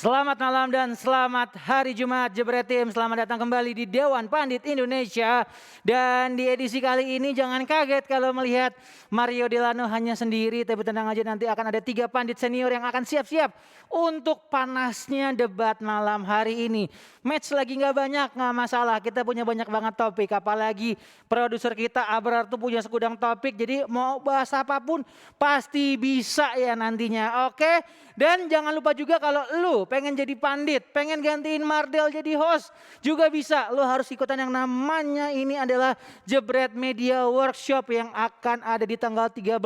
Selamat malam dan selamat hari Jumat Jebret Tim. Selamat datang kembali di Dewan Pandit Indonesia. Dan di edisi kali ini jangan kaget kalau melihat Mario Delano hanya sendiri. Tapi tenang aja, nanti akan ada 3 pandit senior yang akan siap-siap untuk panasnya debat malam hari ini. Match lagi gak banyak, gak masalah. Kita punya banyak banget topik. Apalagi produser kita Abrar tuh punya segudang topik. Jadi mau bahas apapun pasti bisa ya nantinya. Oke? Dan jangan lupa juga kalau lu pengen jadi pandit, pengen gantiin Mardel jadi host juga bisa. Lu harus ikutan yang namanya ini adalah Jebret Media Workshop yang akan ada di tanggal 13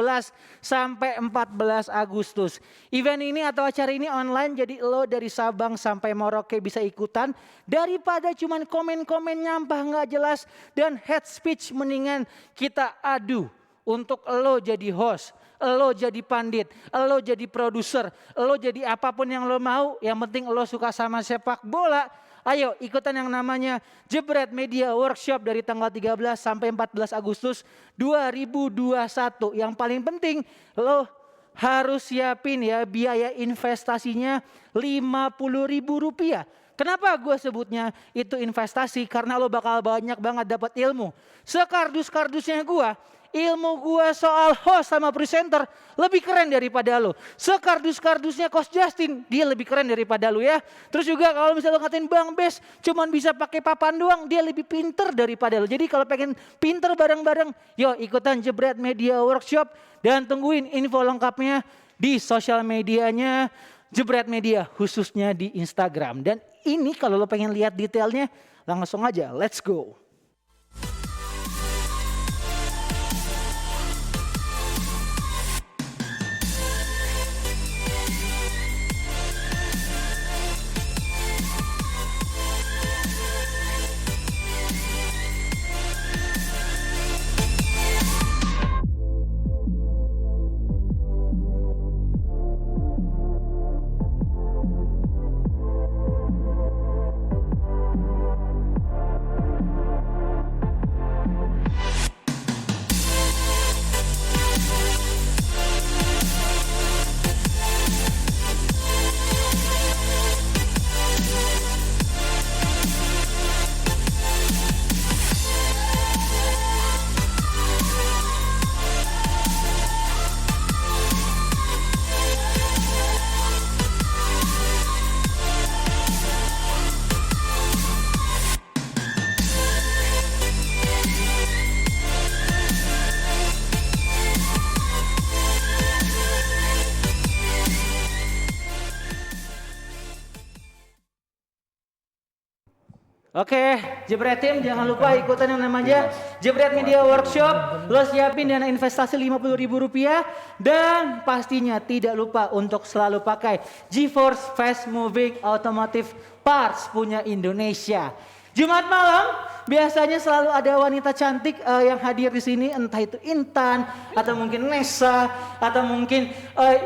sampai 14 Agustus. Event ini atau acara ini online, jadi lo dari Sabang sampai Merauke bisa ikutan. Daripada cuman komen-komen nyampah nggak jelas dan head speech, mendingan kita adu untuk lo jadi host. Lo jadi pandit, lo jadi produser, lo jadi apapun yang lo mau, yang penting lo suka sama sepak bola. Ayo ikutan yang namanya Jebret Media Workshop dari tanggal 13 sampai 14 Agustus 2021. Yang paling penting lo harus siapin ya biaya investasinya Rp50.000. Kenapa gue sebutnya itu investasi? Karena lo bakal banyak banget dapat ilmu. Sekardus-kardusnya gue, ilmu gue soal host sama presenter lebih keren daripada lo. Sekardus-kardusnya Coach Justin, dia lebih keren daripada lo ya. Terus juga kalau misalnya lo ngatain Bang Bes cuman bisa pakai papan doang, dia lebih pinter daripada lo. Jadi kalau pengen pinter bareng-bareng, yuk ikutan Jebret Media Workshop. Dan tungguin info lengkapnya di sosial medianya Jebret Media, khususnya di Instagram. Dan ini kalau lo pengen lihat detailnya, langsung aja let's go. Oke, Jebret Tim jangan lupa ikutan yang namanya Jebret Media Workshop. Lo siapin dana investasi Rp50.000 dan pastinya tidak lupa untuk selalu pakai GeForce Fast Moving Automotive Parts punya Indonesia. Jumat malam biasanya selalu ada wanita cantik yang hadir di sini, entah itu Intan atau mungkin Nessa atau mungkin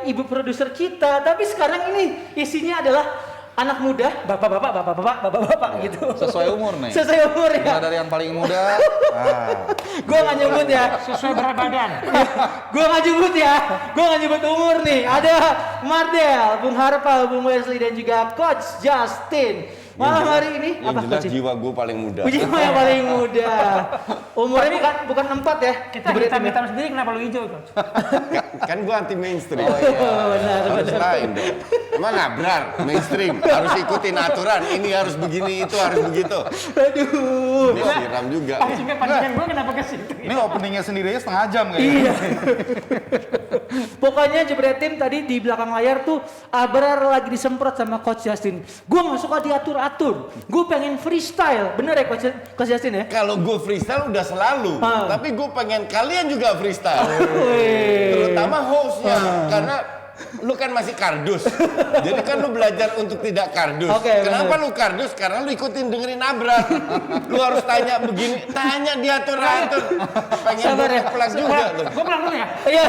ibu produser kita. Tapi sekarang ini isinya adalah anak muda, bapak-bapak gitu. Sesuai umur nih. Sesuai umur ya. Nah, dari yang paling muda. Gue nggak nyebut ya. Sesuai berat badan. Gue nggak nyebut ya. Gue nggak nyebut umur nih. Ada Mardel, Bung Harpal, Bung Wesley dan juga Coach Justin. Malam hari ini yang apa jelas Coach? jiwa gue paling muda. Jiwa yang paling muda. Umurnya bukan 4 ya. Kita hitam-hitam sendiri, kenapa lu hijau Coach? Kan gue anti mainstream. Oh, benar. Harus lain dong. Emang ngabrar mainstream. Harus ikutin aturan. Ini harus begini, itu harus begitu. Aduh. Ini siram juga. Pancingan gue kenapa ke situ? Ini openingnya sendiri aja setengah jam kayaknya. Iya. Pokoknya Jebret Tim tadi di belakang layar tuh Abrar lagi disemprot sama Coach Justin. Gue gak suka diatur-atur. Gue pengen freestyle. Bener ya Coach Justin ya? Kalau gue freestyle udah selalu. Tapi gue pengen kalian juga freestyle. Wih. Terutama hostnya. Karena lu kan masih kardus. Jadi kan lu belajar untuk tidak kardus. Oke, kenapa bener. lu kardus? Karena lu ikutin dengerin Abrar. Lu harus tanya begini, tanya diatur-atur. Pengen Sabar ya. pelan juga tuh. Gue pulang dulu ya. Iya.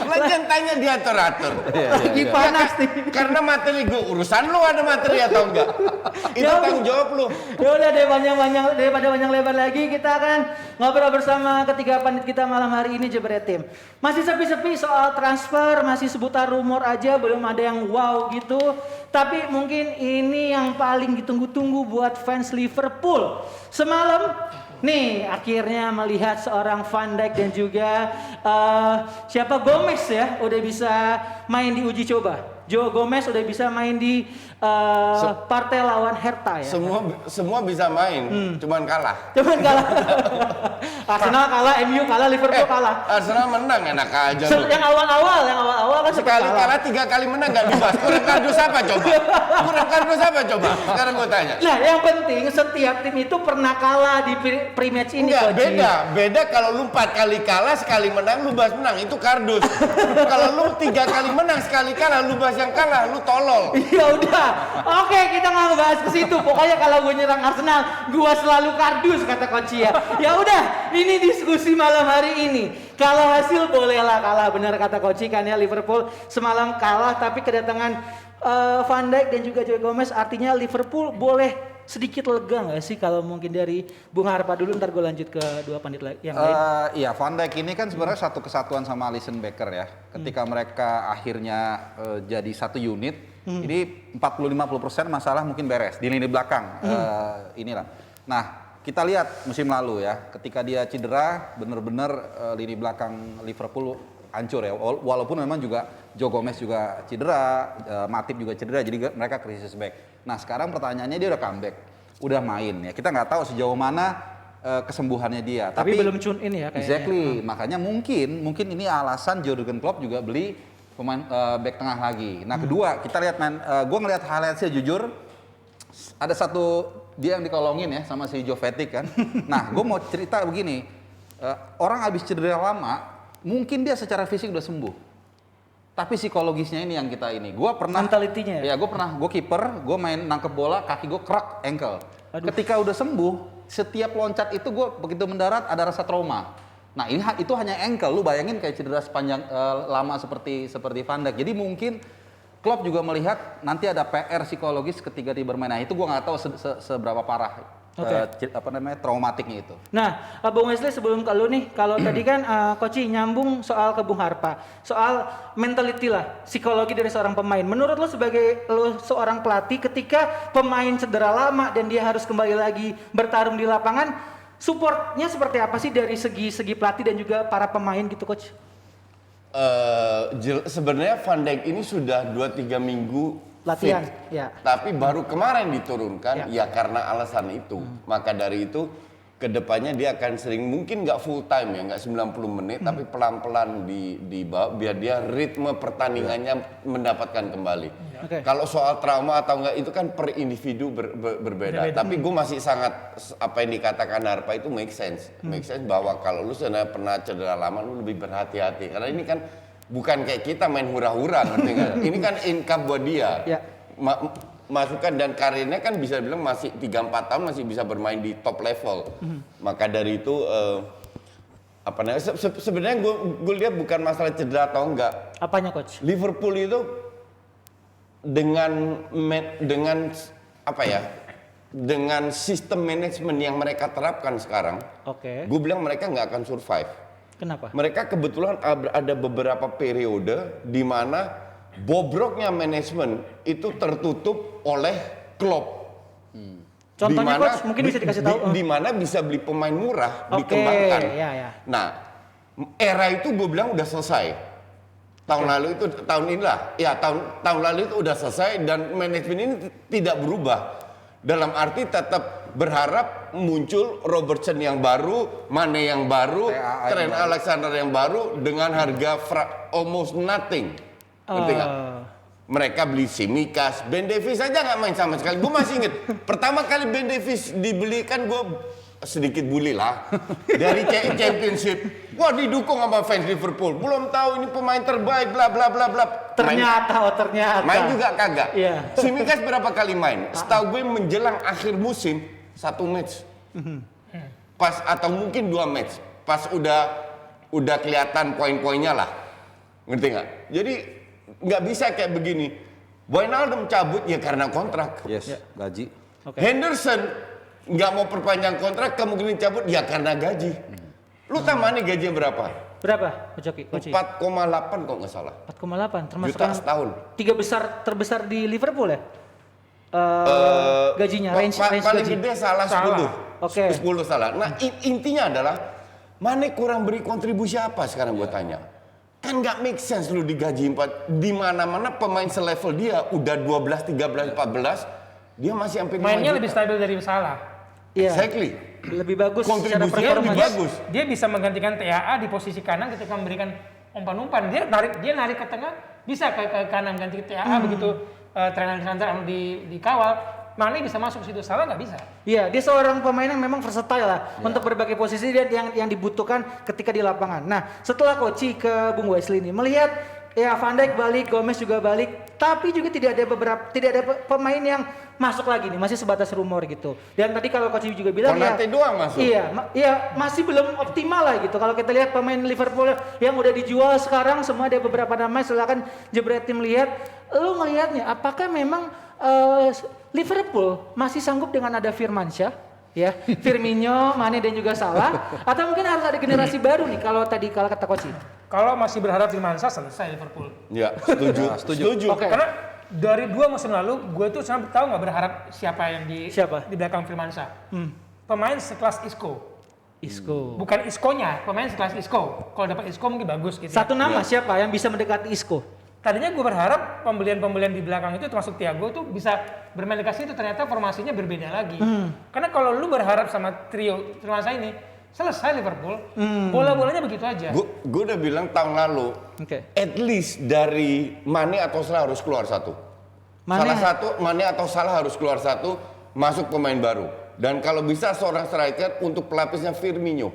Lagian tanya diatur-atur. Lagi panas nih. Karena materi gue, urusan lu ada materi atau enggak? Itu tanggung jawab lu. Ya udah daripada panjang lebar lagi, kita akan ngobrol bersama ketiga pandit kita malam hari ini Jebret Tim. Masih sepi-sepi soal transfer, masih seputar rumor aja, belum ada yang wow gitu. Tapi mungkin ini yang paling ditunggu-tunggu buat fans Liverpool. Semalam nih akhirnya melihat seorang Van Dijk dan juga siapa Gomez ya udah bisa main di uji coba. Joe Gomez udah bisa main di partai lawan Hertha ya. Semua bisa main, cuman kalah. Arsenal kalah, MU kalah, Liverpool kalah. Arsenal menang enak aja lu. Yang awal-awal kan sempat Sekali kalah 3 kali menang gak dibahas. Kurang kardus apa coba? Sekarang gue tanya. Nah, yang penting setiap tim itu pernah kalah di pre-match ini. Enggak, Coach. beda kalau lu 4 kali kalah, sekali menang, lu bahas menang, itu kardus. Kalau lu 3 kali menang, sekali kalah, lu bahas yang kalah, lu tolol. Ya udah, oke kita nggak ngebahas ke situ. Pokoknya kalau gue nyerang Arsenal, gue selalu kardus kata Coach ya. Ya udah, ini diskusi malam hari ini. Kalau hasil bolehlah kalah, benar kata Coach kan ya. Liverpool semalam kalah, tapi kedatangan Van Dijk dan juga Joe Gomez artinya Liverpool boleh sedikit lega nggak sih kalau mungkin dari Bung Harpa dulu, ntar gue lanjut ke dua pandit yang lain. Iya, Van Dijk ini kan sebenarnya satu kesatuan sama Alisson Becker ya. Ketika mereka akhirnya jadi satu unit, ini 40-50% masalah mungkin beres di lini belakang. Inilah. Nah, kita lihat musim lalu ya, ketika dia cedera, benar-benar lini belakang Liverpool hancur ya. Walaupun memang juga Joe Gomez juga cedera, Matip juga cedera, jadi mereka krisis back. Nah sekarang pertanyaannya dia udah comeback, udah main ya. Kita nggak tahu sejauh mana kesembuhannya dia. Tapi belum tune in ya kayaknya. Exactly, makanya mungkin ini alasan Jurgen Klopp juga beli pemain back tengah lagi. Nah kedua kita lihat gue ngelihat highlightsnya jujur, ada satu dia yang dikolongin ya sama si Jovetic kan. Nah gue mau cerita begini, orang habis cedera lama, mungkin dia secara fisik udah sembuh. Tapi psikologisnya ini yang kita ini. Gue pernah mentalitinya ya? Ya gue kiper, gue main nangkep bola, kaki gue krek ankle. Aduh. Ketika udah sembuh, setiap loncat itu gue begitu mendarat ada rasa trauma. Nah itu hanya ankle, lu bayangin kayak cedera sepanjang lama seperti Van Dijk. Jadi mungkin Klopp juga melihat nanti ada PR psikologis ketika dia bermain. Nah itu gue nggak tahu seberapa parah. Traumatiknya itu. Nah, Bung Wesley sebelum ke lu nih, kalau tadi kan Coach nyambung soal ke Bung Harpa, soal mentality lah, psikologi dari seorang pemain. Menurut lu sebagai seorang pelatih, ketika pemain cedera lama dan dia harus kembali lagi bertarung di lapangan, supportnya seperti apa sih dari segi pelatih dan juga para pemain gitu, Coach? Sebenarnya Van Dijk ini sudah 2-3 minggu latihan, fit. ya. Tapi baru kemarin diturunkan, ya karena alasan itu. Maka dari itu, kedepannya dia akan sering, mungkin nggak full time ya, nggak 90 menit, tapi pelan-pelan dibawa, biar dia ritme pertandingannya mendapatkan kembali. Okay. Kalau soal trauma atau enggak, itu kan per individu berbeda. Tapi gue masih sangat, apa yang dikatakan Harpa itu make sense. Make sense bahwa kalau lu sebenarnya pernah cedera lama, lu lebih berhati-hati. Karena ini kan bukan kayak kita main hura-hura, ngerti nggak? Ini kan income buat dia. Ya. Masukan dan karirnya kan bisa bilang masih 3-4 tahun masih bisa bermain di top level. Maka dari itu sebenarnya gue lihat bukan masalah cedera atau enggak. Apanya, Coach? Liverpool itu dengan sistem manajemen yang mereka terapkan sekarang, gue bilang mereka nggak akan survive. Kenapa? Mereka kebetulan ada beberapa periode di mana bobroknya manajemen itu tertutup oleh Klopp. Contohnya Coach, mungkin bisa dikasih tahu. Di mana bisa beli pemain murah, dikembangkan. Ya. Nah, era itu gue bilang udah selesai. Tahun lalu itu, tahun lalu itu udah selesai dan manajemen ini tidak berubah. Dalam arti tetap berharap muncul Robertson yang baru, Mane yang baru, Trent Alexander yang baru dengan harga almost nothing. Ngerti nggak? Mereka beli Tsimikas, Ben Davies aja nggak main sama sekali. Gue masih inget, pertama kali Ben Davies dibeli kan gue sedikit bully lah. Dari Championship, wah didukung sama fans Liverpool. Belum tahu ini pemain terbaik, bla bla bla bla. Ternyata. Main juga kagak. Yeah. Tsimikas berapa kali main? Setahu gue menjelang akhir musim 1 match. Pas atau mungkin 2 match. Pas udah kelihatan poin-poinnya lah. Ngerti nggak? Jadi nggak bisa kayak begini. Wijnaldum cabut ya karena kontrak. Yes, gaji. Oke. Henderson nggak mau perpanjang kontrak, kemungkinan cabut ya karena gaji. Lu tambahin gajinya berapa? Berapa, Koci? 4,8 kok nggak salah. 4,8 termasuk Juta yang setahun. 3 terbesar di Liverpool ya? Gajinya, range Paling gaji. gede salah 10. Oke. 10 salah. Nah intinya adalah Mane kurang beri kontribusi apa sekarang gue tanya? Kan nggak make sense lu digaji 4. Di mana-mana pemain selevel dia udah 12, 13, 14, dia masih hampir 5 Mainnya juta. lebih stabil dari Salah. Iya. Exactly. Lebih bagus secara Kontribusinya performa. lebih bagus. Dia bisa menggantikan TAA di posisi kanan ketika memberikan umpan-umpan. Dia narik ke tengah, bisa ke kanan ganti TAA begitu trainer dikawal. Mane bisa masuk ke situ, Salah nggak bisa. Iya, dia seorang pemain yang memang versatile lah untuk berbagai posisi dan yang dibutuhkan ketika di lapangan. Nah, setelah Koci ke Bung Wesley ini melihat ya Van Dijk balik, Gomez juga balik, tapi juga tidak ada pemain yang masuk lagi nih, masih sebatas rumor gitu. Dan tadi kalau Koci juga bilang Konate doang masuk. Iya, masih belum optimal lah gitu. Kalau kita lihat pemain Liverpool yang udah dijual sekarang semua ada beberapa nama, silakan Jebret Tim lihat. Lu ngelihatnya apakah memang Liverpool masih sanggup dengan ada Firmansyah, ya, Firmino, Mane dan juga Salah, atau mungkin harus ada generasi baru nih kalau tadi kalau kata Koci. Kalau masih berharap Firmansyah selesai Liverpool. Ya, setuju. Oke. Karena dari 2 musim lalu, gue tuh sampai tahu nggak berharap siapa yang di belakang Firmansyah. Pemain sekelas Isco. Bukan Isco-nya, pemain sekelas Isco. Kalau dapat Isco mungkin bagus gitu. Satu nama siapa yang bisa mendekati Isco? Tadinya gue berharap pembelian-pembelian di belakang itu termasuk Thiago tuh bisa bermain di situ, ternyata formasinya berbeda lagi. Karena kalau lu berharap sama trio Firmansyah ini, selesai Liverpool, bola-bolanya begitu aja. Gue udah bilang tahun lalu, at least dari Mane atau Salah harus keluar satu. Mane atau Salah harus keluar satu, masuk pemain baru. Dan kalau bisa seorang striker untuk pelapisnya Firmino.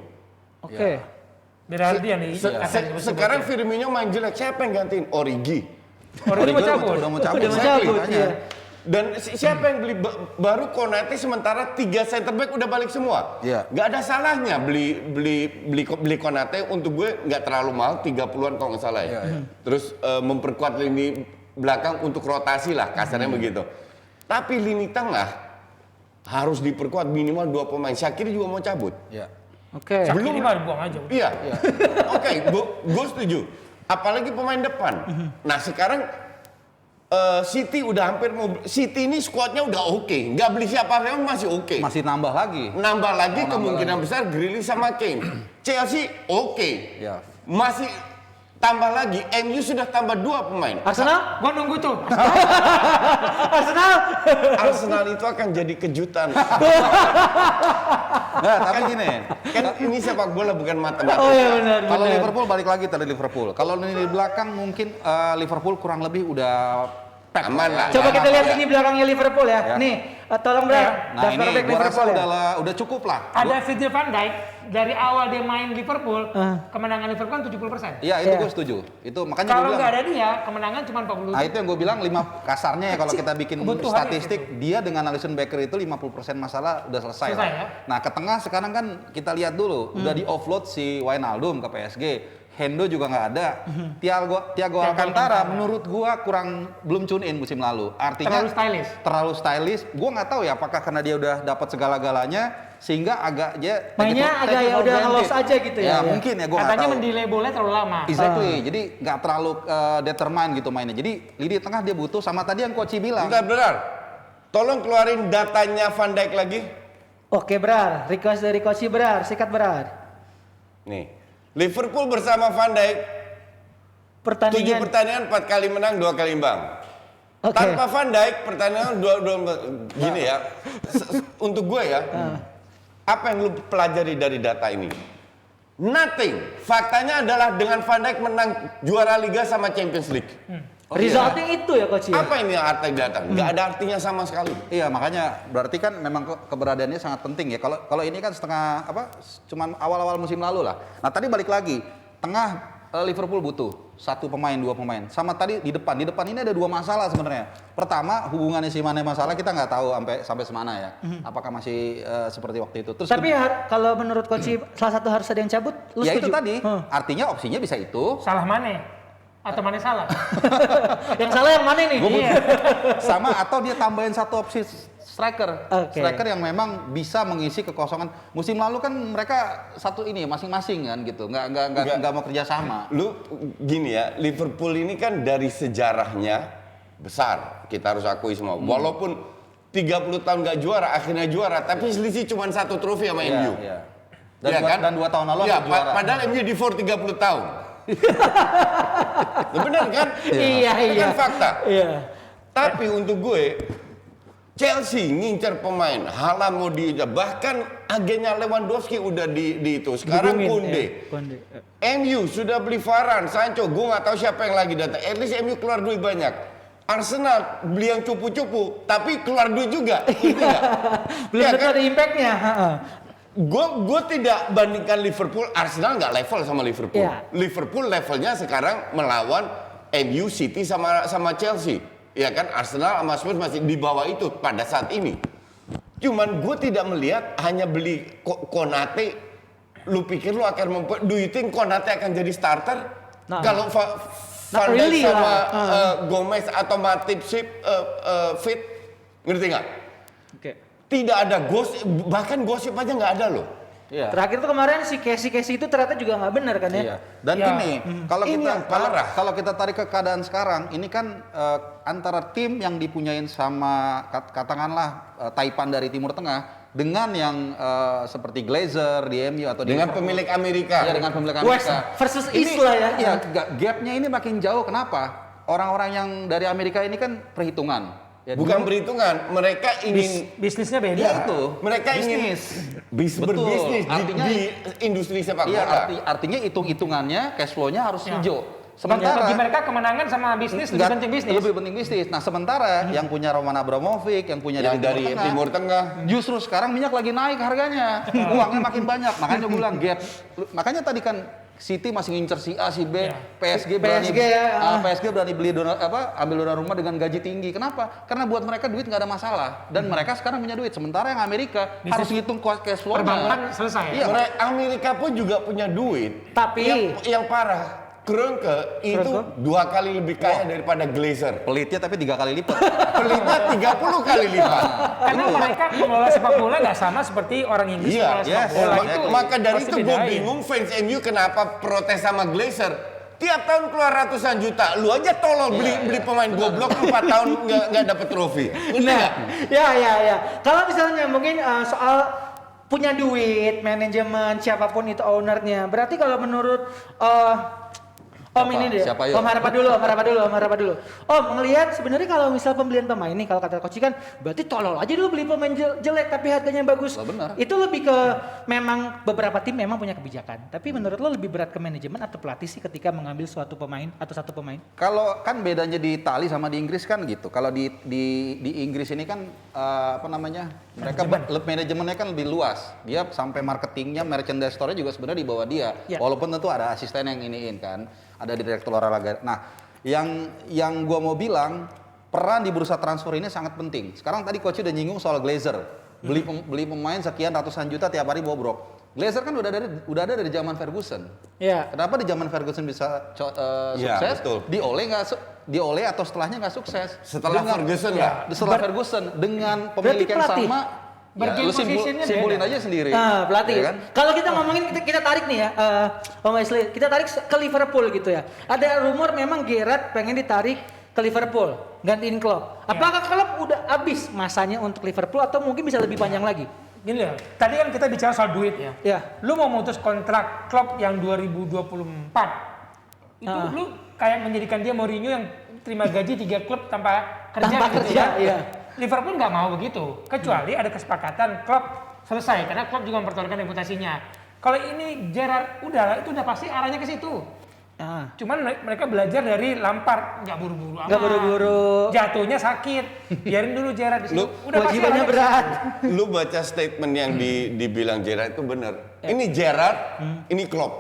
Oke. Berarti yang Sekarang Firmino main jelek, siapa yang gantiin? Origi. Origi mau cabut. Udah mau cabut. Udah mau cabut, makanya. iya. Dan siapa yang beli baru Konate sementara 3 center back udah balik semua. Iya. Gak ada salahnya beli Konate, untuk gue nggak terlalu mahal, 30-an kalau nggak salah ya. Terus memperkuat lini belakang untuk rotasi lah, kasarnya begitu. Tapi lini tengah harus diperkuat minimal 2 pemain. Syakir juga mau cabut. Iya. Oke. Belum mah dibuang aja. Iya. Oke, gue setuju. Apalagi pemain depan. Nah sekarang City udah hampir mau. City ini skuadnya udah oke. Nggak beli siapa-siapa masih oke. Masih nambah lagi. Nambah lagi kemungkinan besar Grealish sama Kane. Chelsea oke. Iya. Masih tambah lagi. MU sudah tambah 2 pemain. Arsenal? Gua nunggu tuh. Arsenal? Arsenal itu akan jadi kejutan. Nah, tapi gini. Kan ini sepak bola bukan matematika. Oh iya benar. Kalau Liverpool balik lagi tadi Liverpool. Kalau di belakang mungkin Liverpool kurang lebih udah Aman lah. Coba kita lihat ini belakangnya Liverpool ya. Ya. Nih, tolong Bra. Nah ini back gua rasa Liverpool ya. udah cukup lah. Ada Virgil van Dijk dari awal dia main Liverpool, kemenangan Liverpool kan 70%. Iya itu Iya. gue setuju. Itu makanya Kalau gue nggak bilang. ada dia, kemenangan cuma 40. Nah itu yang gue bilang 5 kasarnya ya kalau kita bikin Kebutuhannya statistik dia dengan Alisson Becker itu 50% masalah udah selesai. Selesai, lah. ya. Nah ke tengah sekarang kan kita lihat dulu udah di offload si Wijnaldum ke PSG. Hendo juga nggak ada. Thiago Alcantara menurut gua belum tune in musim lalu. Artinya terlalu stylish. Gua nggak tahu ya apakah karena dia udah dapat segala-galanya sehingga agak dia Mainnya agak ya udah ngelos aja gitu ya. Ya mungkin ya gua nggak Katanya tahu. mendelay bola terlalu lama. Exactly. Jadi nggak terlalu determine gitu mainnya. Jadi lini tengah dia butuh sama tadi yang Koci bilang. Bentar. Tolong keluarin datanya Van Dijk lagi. Oke, Brar. Request dari Koci, Brar. Sikat, Brar. Nih. Liverpool bersama Van Dijk 7 pertandingan 4 kali menang 2 kali imbang. Oke. Tanpa Van Dijk pertandingan 2 gini ya. Untuk gue ya. Apa yang lu pelajari dari data ini? Nothing. Faktanya adalah dengan Van Dijk menang juara liga sama Champions League. Resultnya itu ya Coach. Apa ini arti data? Nggak ada artinya sama sekali. Iya makanya berarti kan memang keberadaannya sangat penting ya. Kalau ini kan cuman awal-awal musim lalu lah. Nah tadi balik lagi tengah Liverpool butuh 1 pemain 2 pemain. Sama tadi di depan ini ada 2 masalah sebenarnya. Pertama hubungannya si Mane masalah kita nggak tahu sampai semana ya. Apakah masih seperti waktu itu. Terus tapi kalau menurut Coach salah satu harus ada yang cabut. Lu ya setuju? itu tadi. Artinya opsinya bisa itu. Salah Mane. Atau mana salah? Yang salah yang mana nih? Iya. Sama atau dia tambahin satu opsi striker. Oke. Striker yang memang bisa mengisi kekosongan. Musim lalu kan mereka satu ini masing-masing kan gitu. Nggak mau kerja sama. Lu gini ya, Liverpool ini kan dari sejarahnya besar, kita harus akui semua. Walaupun 30 tahun nggak juara, akhirnya juara, tapi selisih cuma 1 trofi sama MU. Iya. Dan, 2 tahun lalu ya, juara. padahal MU di 30 tahun. Benar kan? Iya, Itu iya. kan fakta. Iya. Tapi untuk gue, Chelsea ngincer pemain, Haaland mau bahkan agennya Lewandowski udah di itu. Sekarang Dihubungin, Koundé. Koundé. MU sudah beli Varane, Sancho, gue nggak tahu siapa yang lagi datang. At least MU keluar duit banyak. Arsenal beli yang cupu-cupu, tapi keluar duit juga. Belum Ya tentu kan? ada impact-nya. Gue tidak bandingkan Liverpool, Arsenal nggak level sama Liverpool. Iya. Liverpool levelnya sekarang melawan MU, City sama Chelsea. Ya kan, Arsenal sama Spurs masih di bawah itu pada saat ini. Cuman gue tidak melihat hanya beli Konate. Lu pikir lu akan do you think Konate akan jadi starter? Nah. Kalau Van Dijk really sama lah. Gomez atau Matip fit, ngerti nggak? Oke. Tidak ada gosip, bahkan gosip aja nggak ada loh. Iya. Terakhir tuh kemarin si Casey itu ternyata juga nggak benar kan ya? Iya. Dan Ya. gini, kalau Ini kita yang parah. kalau kita tarik ke keadaan sekarang, ini kan antara tim yang dipunyain sama katakanlah Taipan dari Timur Tengah dengan yang seperti Glazer di MU atau di Dengan pemilik Amerika. Iya, dengan pemilik West Amerika. versus East lah ya. Iya, gapnya ini makin jauh. Kenapa? Orang-orang yang dari Amerika ini kan perhitungan. Ya, Bukan dulu- perhitungan, mereka ingin Bisnisnya beda. Iya itu. mereka ingin bisnis. Betul. berbisnis Artinya di industri sepak iya, bola. artinya hitung-hitungannya cash flow-nya harus Ya. hijau. Bagi Sementara mereka kemenangan sama bisnis lebih nggak- penting bisnis. Lebih penting bisnis. Nah, sementara yang punya Roman Abramovich, yang punya Yang dari Timur Tengah. justru sekarang minyak lagi naik harganya. Uangnya makin banyak. Makanya gue bilang gap. Makanya tadi kan City masih ngincer si A, si B, Ya. PSG berani ya. PSG berani beli ambil donor rumah dengan gaji tinggi. Kenapa? Karena buat mereka duit nggak ada masalah dan mereka sekarang punya duit. Sementara yang Amerika harus ngitung cash flow-nya. Perbankan selesai. Iya. Amerika pun juga punya duit. Tapi- yang parah, Kroenke itu 2 kali lebih kaya daripada Glazer. Pelitnya tapi 3 kali lipat. Pelitnya 30 kali lipat. Karena mereka mengelola sepak bola nggak sama seperti orang Inggris Iya, mengelola sepak yes. bola Ma- itu. Maka dari pasti itu gue bedain. bingung fans MU kenapa protes sama Glazer. Tiap tahun keluar ratusan juta, lu aja tolol beli pemain goblok 4 tahun nggak dapet trofi. Ngerti Nah, nggak? ya. Kalau misalnya mungkin soal punya duit, manajemen, siapapun itu ownernya, berarti kalau menurut Om Siapa? ini deh, Siapa yuk? Om Harapan dulu. Om ngelihat sebenarnya kalau misal pembelian pemain nih, kalau kata Coach kan, berarti tolol aja dulu beli pemain jelek tapi harganya bagus. Oh, benar. Itu lebih ke memang beberapa tim memang punya kebijakan. Tapi menurut lo lebih berat ke manajemen atau pelatih sih ketika mengambil suatu pemain atau satu pemain? Kalau kan bedanya di Itali sama di Inggris kan gitu. Kalau di Inggris ini kan apa namanya? Mereka manajemennya kan lebih luas. Dia sampai marketingnya, merchandise store-nya juga sebenarnya di bawah dia. Ya. Walaupun tentu ada asisten yang iniin kan, ada direktur olahraga. Nah, yang gua mau bilang peran di bursa transfer ini sangat penting. Sekarang tadi coach udah nyinggung soal Glazer. Beli pemain sekian ratusan juta tiap hari bobrok. Glazer kan udah ada dari zaman Ferguson. Ya. Kenapa di zaman Ferguson bisa Iya, sukses? betul. Di Ole atau setelahnya nggak sukses. Setelah Ferguson lah. Setelah Ferguson dengan pemilik yang pelatih. sama, Bergame lu positionnya simpulin beda. aja sendiri. Nah, pelatih. Ya kan? Kalau kita ngomongin kita tarik nih ya, Om Wesley, kita tarik ke Liverpool gitu ya. Ada rumor memang Gerrard pengen ditarik ke Liverpool, gantiin Klopp. Apakah Klopp udah habis masanya untuk Liverpool atau mungkin bisa lebih panjang lagi? Gini loh, tadi kan kita bicara soal duit ya. Ya. Lu mau mutus kontrak Klopp yang 2024, itu lu kayak menjadikan dia Mourinho yang terima gaji 3 klub tanpa kerja. Tanpa gitu kerja, kan. iya. Liverpool nggak mau begitu, kecuali ada kesepakatan Klopp selesai, karena Klopp juga mempertaruhkan reputasinya. Kalau ini Gerrard udah, itu udah pasti arahnya ke situ. Nah, Cuman mereka belajar dari Lampard, nggak buru-buru amat. nggak buru-buru. Jatuhnya sakit, biarin dulu Gerrard di situ. Udah pasti Kewajibannya arahnya ke berat. Lu baca statement yang dibilang Gerrard itu benar. Ini Gerrard, ini Klopp.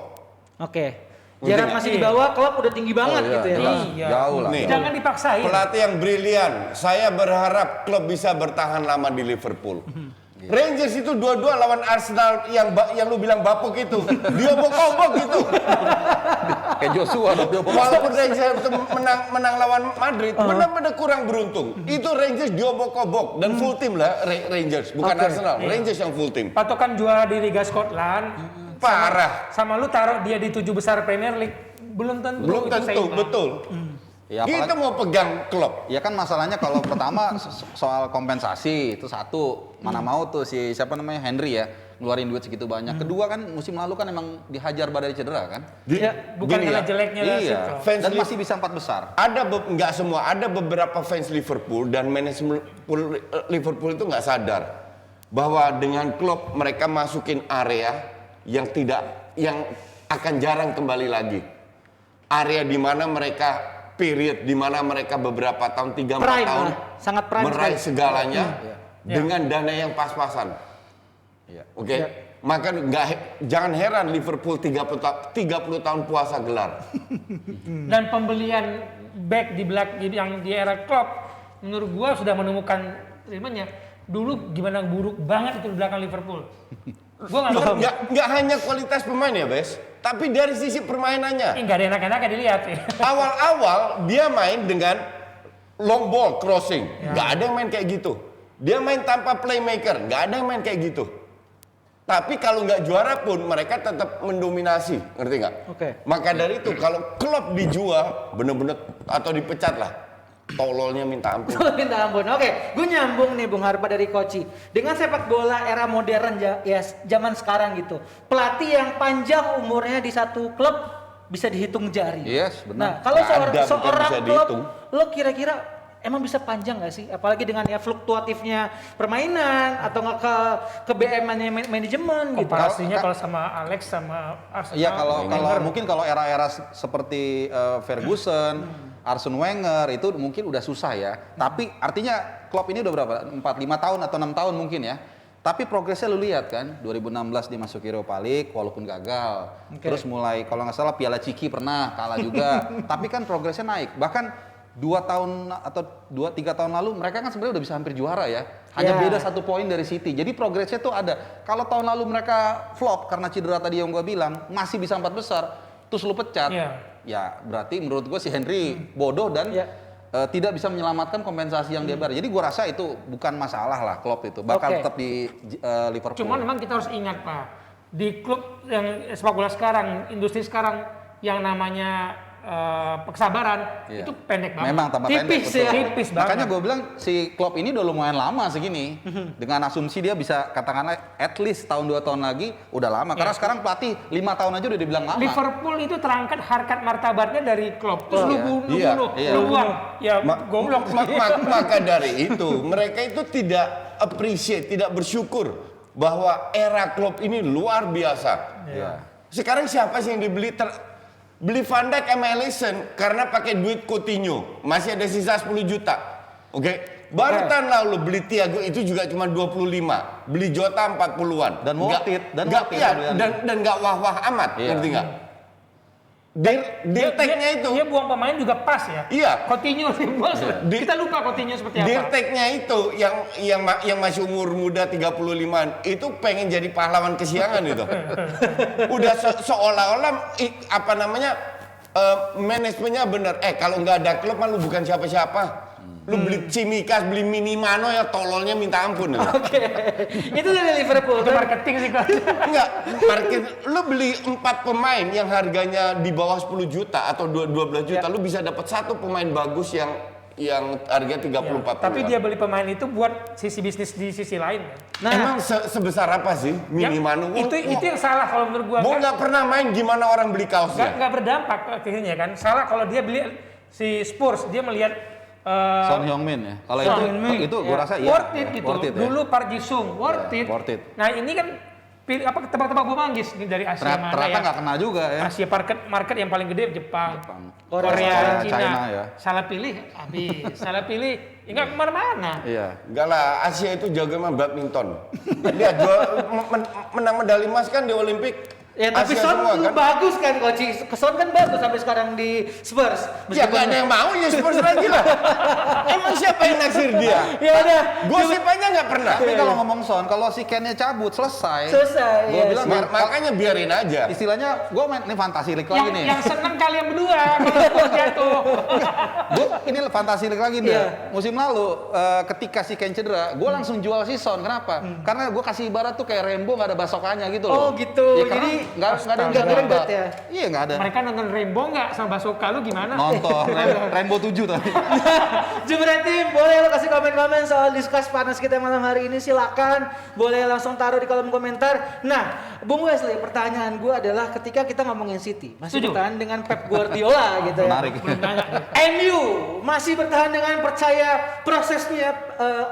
Oke. Gerrard masih di bawah, Klopp udah tinggi banget gitu ya. jelas. Iya. Jauh lah. Nih. Jangan dipaksain. Pelatih yang brilian. Saya berharap Klopp bisa bertahan lama di Liverpool. Rangers itu dua-dua lawan Arsenal yang lu bilang bapuk itu. Dia bokok gitu. Kayak Joshua dong. Walaupun Rangers itu menang lawan Madrid, benar-benar kurang beruntung. Itu Rangers diobok-obok dan full tim lah Rangers, bukan Arsenal. Rangers yang full tim. Patokan juara di Liga Scotland. Parah. Sama lu taruh dia di 7 besar Premier League, belum tentu. Belum itu tentu, seimbang. betul. Ya, Kita mau pegang klub. ya kan masalahnya kalau pertama soal kompensasi itu satu, mana mau tuh si siapa namanya Henry ya ngeluarin duit segitu banyak. Kedua kan musim lalu kan emang dihajar badai cedera kan. Bukan Gini karena ya, jeleknya Iya. Liverpool. Fans Dan masih bisa 4 besar. Ada nggak semua, ada beberapa fans Liverpool dan manajemen Liverpool itu nggak sadar bahwa dengan klub mereka masukin area yang akan jarang kembali lagi. Area di mana mereka di mana mereka beberapa tahun 3-4 Prime, tahun sangat prime meraih sekali. segalanya dengan dana yang pas-pasan. Iya. Oke. Maka jangan heran Liverpool 30 tahun puasa gelar. Dan pembelian back yang di era Klopp menurut gua sudah menemukan ritmenya. Dulu gimana buruk banget itu di belakang Liverpool. Gua nggak ngerti. Nggak hanya kualitas pemain ya, Bes, tapi dari sisi permainannya. Nggak ada enak-enaknya dilihat sih. Awal-awal dia main dengan long ball crossing, nggak ada yang main kayak gitu. Dia main tanpa playmaker, nggak ada yang main kayak gitu. Tapi kalau nggak juara pun mereka tetap mendominasi, ngerti nggak? Oke. Maka dari itu kalau klub dijual bener-bener atau dipecat lah, tololnya minta ampun. Minta ampun. Oke, gue nyambung nih Bung Harpa dari Koci. Dengan sepak bola era modern ya zaman sekarang gitu. Pelatih yang panjang umurnya di satu klub bisa dihitung jari. Yes, Nah, benar. kalau Nggak ada, bukan seorang bisa klub, dihitung. lo kira-kira emang bisa panjang nggak sih? Apalagi dengan ya fluktuatifnya permainan atau nggak ke BM-nya manajemen gitu. Komparasinya kalau sama Alex sama Arsenal. Iya kalau era-era seperti Ferguson, Arsene Wenger itu mungkin udah susah ya. Tapi artinya Klopp ini udah berapa? 4-5 tahun atau 6 tahun mungkin ya. Tapi progresnya lu lihat kan, 2016 dia masuk Europa League walaupun gagal. Terus mulai kalau nggak salah Piala Ciki pernah kalah juga. Tapi kan progresnya naik. Bahkan 2 tahun atau 2-3 tahun lalu mereka kan sebenarnya udah bisa hampir juara ya. Hanya beda 1 poin dari City. Jadi progresnya tuh ada. Kalau tahun lalu mereka flop karena cedera tadi yang gua bilang, masih bisa 4 besar. Terus lu pecat. Ya berarti menurut gue si Henry bodoh dan tidak bisa menyelamatkan kompensasi yang dia bayar. Jadi gue rasa itu bukan masalah lah Klopp itu. Bakal tetap di Liverpool. Cuman memang kita harus ingat Pak, di klub yang sepak bola sekarang, industri sekarang yang namanya kesabaran itu pendek banget. Memang tambah Tipis pendek. ya. Betul. Tipis banget. Makanya gue bilang si Klopp ini udah lumayan lama segini. Dengan asumsi dia bisa katakanlah at least tahun 2 tahun lagi udah lama. Karena sekarang pelatih 5 tahun aja udah dibilang lama. Liverpool itu terangkat harkat martabatnya dari Klopp. Terus lu bunuh, Iya. lu buang. Ya goblok. Maka dari itu mereka itu tidak appreciate, tidak bersyukur bahwa era Klopp ini luar biasa. Sekarang siapa sih yang dibeli? Beli Van Dijk sama Alisson karena pakai duit Coutinho. Masih ada sisa 10 juta. Oke. Baru tahun lalu beli Thiago itu juga cuma 25. Beli Jota 40-an. Dan worth it. Dan nggak wah-wah amat. Ngerti nggak? Dirteknya itu. Dia buang pemain juga pas ya. Iya. Coutinho sih bos. Kita lupa Coutinho seperti apa. Dirteknya itu yang masih umur muda 35-an itu pengen jadi pahlawan kesiangan itu. Udah seolah-olah manajemennya bener. Kalau nggak ada klub mah lu bukan siapa-siapa. Lu beli Tsimikas, beli Minimano ya tololnya minta ampun. Oke. Itu dari Liverpool. Itu marketing sih Coach. Enggak, lu beli 4 pemain yang harganya di bawah 10 juta atau 12 juta, lu bisa dapat 1 pemain bagus yang harga 30-40. Tapi dia beli pemain itu buat sisi bisnis di sisi lain. Nah, emang sebesar apa sih Minimano? Itu yang salah kalau menurut gua. Mau nggak pernah main gimana orang beli kaosnya? Nggak berdampak akhirnya kan. Salah kalau dia beli si Spurs, dia melihat Son Heung-min ya. Kalau itu gue rasa worth it gitu. Worth it, ya. Dulu Park Ji-sung worth it. Worth it. Nah ini kan tebak-tebak bulu manggis dari Asia mana Ternyata ya? nggak kena juga ya. Asia market yang paling gede Jepang, Korea, Cina. China, ya. Salah pilih habis. Salah pilih nggak kemana-mana. Iya. Enggak lah, Asia itu jago sama badminton. Lihat menang medali emas kan di Olimpik. Ya tapi Asia Son semua, kan? bagus kan Coach. Son kan bagus sampai sekarang di Spurs. Ya nggak ada yang mau ya Spurs lagi lah. Emang siapa yang naksir dia? Ya udah. Gosip aja nggak pernah. Tapi kalau ngomong Son, kalau si Ken-nya cabut selesai. Selesai, Gue yes. bilang Makanya biarin aja. istilahnya gue main ini fantasi league lagi nih. Yang seneng kalian berdua kalau Spurs jatuh. Ini fantasi league lagi nih. Iya. Musim lalu ketika si Ken cedera, gue langsung jual si Son. Kenapa? Karena gue kasih ibarat tuh kayak Rainbow nggak ada basokannya gitu Oh loh. gitu. Ya, karena Jadi nggak ada yang nggak jaga. ribet ya. Iya nggak ada. Mereka nonton Rainbow nggak sama Basoka lu gimana? Nonton Rainbow 7 tadi. Jumlah tim, boleh lo kasih komen-komen soal diskus panas kita malam hari ini, silakan. Boleh langsung taruh di kolom komentar. Nah, Bung Wesley, pertanyaan gue adalah ketika kita ngomongin City, masih Setuju. bertahan dengan Pep Guardiola gitu ya. Menarik. MU masih bertahan dengan percaya prosesnya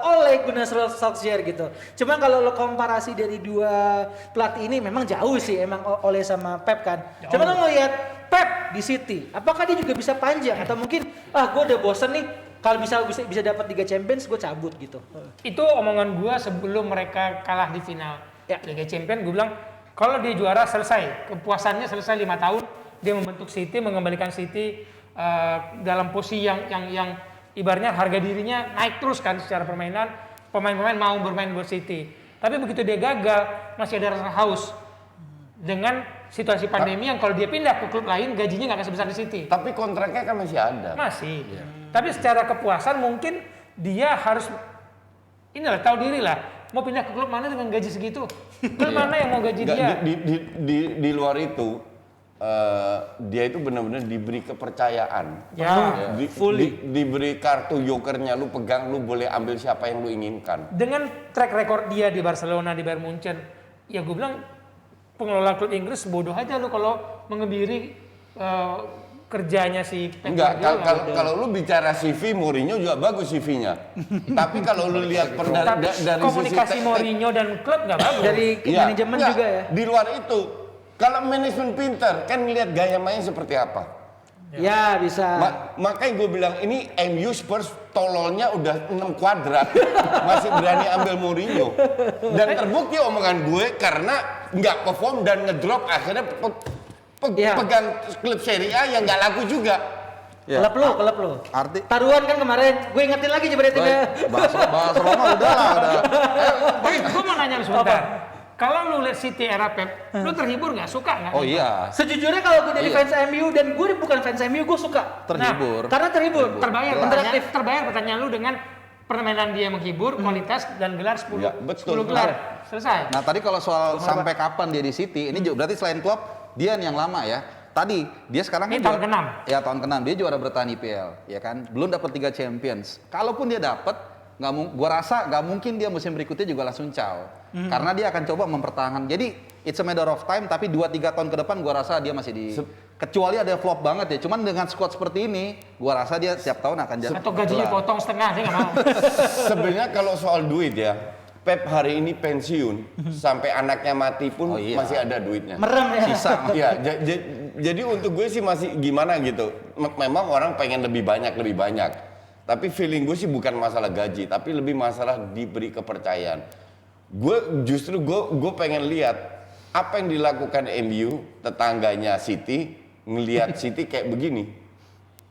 oleh Gunnar Solskjaer gitu. Cuma kalau lo komparasi dari dua pelatih ini memang jauh sih emang oleh sama Pep kan. Cuma lo ngelihat Pep di City, apakah dia juga bisa panjang atau mungkin gue udah bosen nih kalau bisa dapat Liga Champions gue cabut gitu. Itu omongan gua sebelum mereka kalah di final Liga Champions. Gue bilang kalau dia juara selesai, kepuasannya selesai 5 tahun, dia membentuk City, mengembalikan City dalam posisi yang ibaratnya harga dirinya naik terus kan secara permainan, pemain-pemain mau bermain buat City. Tapi begitu dia gagal, masih ada rasa haus dengan situasi pandemi yang kalau dia pindah ke klub lain gajinya nggak akan sebesar di City. Tapi kontraknya kan masih ada. Masih. Tapi secara kepuasan mungkin dia harus inilah tahu diri lah. Mau pindah ke klub mana dengan gaji segitu? Klub mana yang mau gaji Nggak, dia? di luar itu dia itu benar-benar diberi kepercayaan. Ya, Diberi kartu jokernya, lu pegang, lu boleh ambil siapa yang lu inginkan. dengan track record dia di Barcelona, di Bayern Munchen, ya gue bilang pengelola klub Inggris bodoh aja lu kalau mengebiri kerjanya si Pep Enggak, Guardiola. kalau lu bicara CV, Mourinho juga bagus CV-nya. Tapi kalau lu lihat Tapi dari komunikasi Mourinho dan klub nggak bagus. Dari Iya, manajemen enggak, juga ya. Di luar itu, kalau manajemen pinter, kan lihat gaya main seperti apa. Ya bisa. Makanya gue bilang ini MU Spurs tololnya udah 6 kuadrat masih berani ambil Mourinho. Dan terbukti omongan gue karena nggak perform dan ngedrop akhirnya Iya. pegang klub Serie A yang nggak laku juga. Ya. Kelep lu. Arti Taruhan kan kemarin, gue ingetin lagi jebretinnya. bahas Roma udah lah udah. Gue mau nanya lu sebentar. Kalau lu lihat City era Pep, lu terhibur nggak? Suka nggak? Oh iya, Sejujurnya kalau gue jadi Iya. fans MU dan gue bukan fans MU, gue suka. terhibur. Karena terhibur. Terbayar pertanyaan lu dengan permainan dia menghibur, kualitas dan gelar 10, Ya, betul. 10 gelar. Selesai. Nah tadi kalau soal sampai kapan dia di City, ini juga berarti selain Klopp, dia yang lama ya. Tadi dia sekarang Ini kan tahun ke-6. Ya tahun ke-6 dia juara bertahan IPL, ya kan. Belum dapat 3 Champions. Kalaupun dia dapat, gua rasa nggak mungkin dia musim berikutnya juga langsung caw. Karena dia akan coba mempertahankan. Jadi it's a matter of time. Tapi 2-3 tahun ke depan gua rasa dia masih di. Kecuali ada flop banget ya. Cuman dengan squad seperti ini, gua rasa dia setiap tahun akan jadi. Atau gajinya potong setengah, saya nggak mau. Sebenarnya kalau soal duit ya, Pep hari ini pensiun sampai anaknya mati pun Oh iya. masih ada duitnya. Merem ya. Sisa. Ya, jadi untuk gue sih masih gimana gitu. Memang orang pengen lebih banyak. Tapi feeling gue sih bukan masalah gaji, tapi lebih masalah diberi kepercayaan. Gue pengen lihat apa yang dilakukan MU tetangganya City, ngelihat City kayak begini,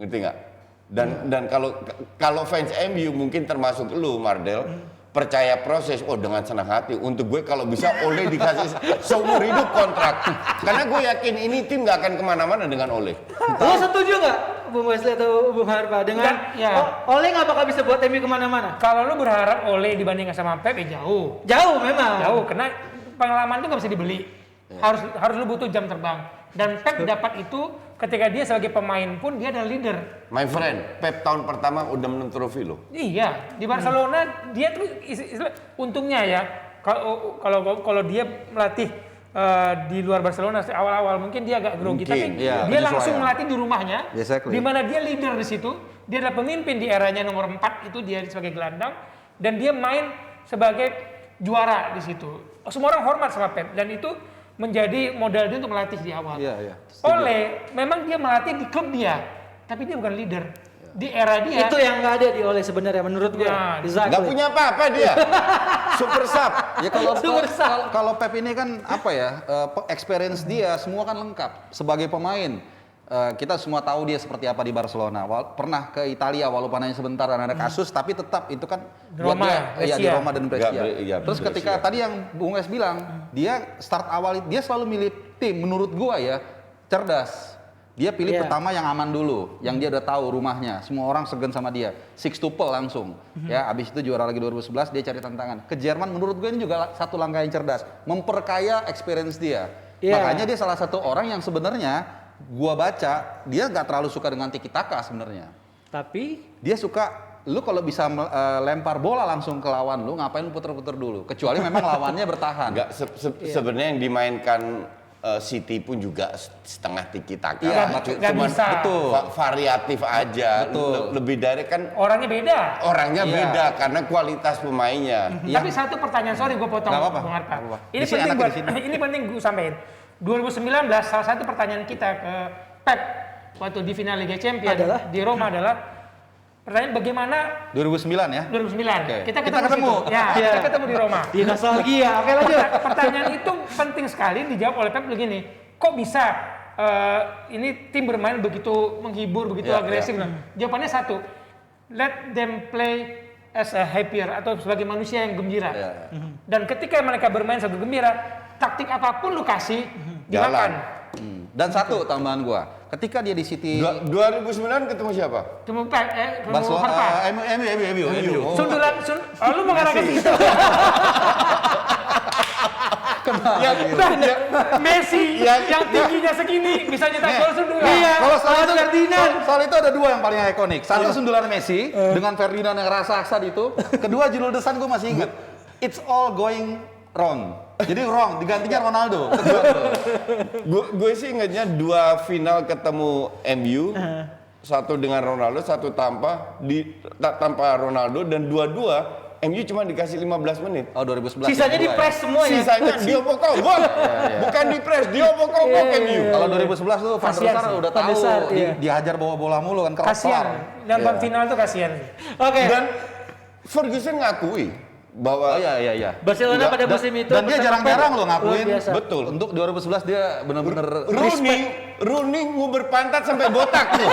ngerti nggak? Dan kalau fans MU mungkin termasuk lu Mardel, percaya proses, dengan senang hati. Untuk gue kalau bisa Ole dikasih seumur hidup kontrak. Karena gue yakin ini tim nggak akan kemana-mana dengan Ole. Lo setuju nggak, Bung Wesley atau Bung Harpa dengan Ya. Ole nggak bakal bisa buat MU kemana-mana? Kalau lu berharap Ole dibandingkan sama Pep, ya jauh. Jauh memang. Jauh, karena pengalaman itu nggak bisa dibeli. Harus lu butuh jam terbang. Dan Pep dapat itu ketika dia sebagai pemain pun dia adalah leader. My friend, Pep tahun pertama udah menang trofi loh. Iya, di Barcelona dia tuh untungnya ya kalau dia melatih di luar Barcelona awal-awal mungkin dia agak grogi, Mungkin, tapi iya, dia penyesuaian. langsung melatih di rumahnya, Exactly. di mana dia leader di situ, dia adalah pemimpin di eranya nomor 4 itu dia sebagai gelandang dan dia main sebagai juara di situ. Semua orang hormat sama Pep dan itu menjadi modal dia untuk melatih di awal. Iya. Ole memang dia melatih di klub dia, tapi dia bukan leader. di era dia. Itu yang nggak ada di Ole sebenarnya menurut gue. Ya, Exactly. Nggak punya apa-apa dia. Super sub. Ya kalau Super sub. kalau Pep ini kan apa ya, experience dia semua kan lengkap sebagai pemain. Kita semua tahu dia seperti apa di Barcelona. Pernah ke Italia walaupun hanya sebentar dan ada kasus, tapi tetap itu kan buat Roma, dia di Brescia. Roma dan Brescia. Ya, Terus Brescia. ketika tadi yang Bung Wes bilang, dia start awal dia selalu milih tim. Menurut gua ya cerdas. Dia pilih Iya. pertama yang aman dulu, yang dia udah tahu rumahnya. Semua orang segan sama dia. Sixtuple langsung. Ya, abis itu juara lagi 2011 dia cari tantangan. Ke Jerman menurut gue ini juga satu langkah yang cerdas, memperkaya experience dia. Iya. Makanya dia salah satu orang yang sebenarnya gua baca dia nggak terlalu suka dengan tiki taka sebenarnya. Tapi Dia suka lu kalau bisa lempar bola langsung ke lawan lu, ngapain lu puter-puter dulu? Kecuali memang lawannya bertahan. Enggak, sebenarnya yang dimainkan City pun juga setengah tiki taka. Iya, nggak bisa. Betul. Variatif aja. Betul. Lebih dari kan Orangnya beda. orangnya Iya. beda karena kualitas pemainnya. Tapi satu pertanyaan, sorry gue potong Nggak apa-apa. Bung Arta. Nggak apa-apa. Ini Di sini penting anaknya buat di sini. ini penting gue sampaikan. 2019 salah satu pertanyaan kita ke Pep waktu di final Liga Champions Adalah? di Roma adalah pertanyaan bagaimana 2009 ya. 2009 Oke. kita Kita ketemu ketemu. situ. Ya, Iya. kita ketemu di Roma. di nostalgia. Oke lanjut. Pertanyaan itu penting sekali dijawab oleh Pep begini. Kok bisa ini tim bermain begitu menghibur, begitu Ya, agresif? Nah, jawabannya satu. Let them play as a happier atau sebagai manusia yang gembira. Ya. Dan ketika mereka bermain sebagai gembira, taktik apapun lu kasih dimakan. Dan satu tambahan gua, ketika dia di City 2009 ketemu siapa? Ketemu Pep, ketemu Barcelona, Harpa. MU. Sundulan, lu mengarah ke situ. Messi yang tingginya segini bisa nyetak gol sundulan. Iya. Kalau soal Lawan itu, Ferdinand. soal itu ada dua yang paling ikonik. Satu sundulan Messi dengan Ferdinand yang raksasa itu. Kedua judul desan gue masih ingat. It's all going wrong. Jadi wrong, digantinya Ronaldo. Kedua tuh. Gue sih ingatnya 2 final ketemu MU. Satu dengan Ronaldo, satu tanpa tanpa Ronaldo, dan dua-dua MU cuma dikasih 15 menit. Oh 2011. Sisanya di kedua ya. press semua ya. Sisanya diobok-obok. Bukan di press, diobok-obok MU. Kalau 2011 tuh Van der Kasian Sar sih. udah Van der tahu Sar, iya. dihajar bawa bola mulu kan keras. Kasian. Dan final tuh kasian. Oke. Dan Ferguson ngakui bahwa Oh iya. Barcelona Enggak, pada musim itu Dan dia bersama jarang-jarang Pep. loh ngakuin. Luar biasa. Betul. Untuk 2011 dia benar-benar Rooney nguber pantat sampai botak tuh.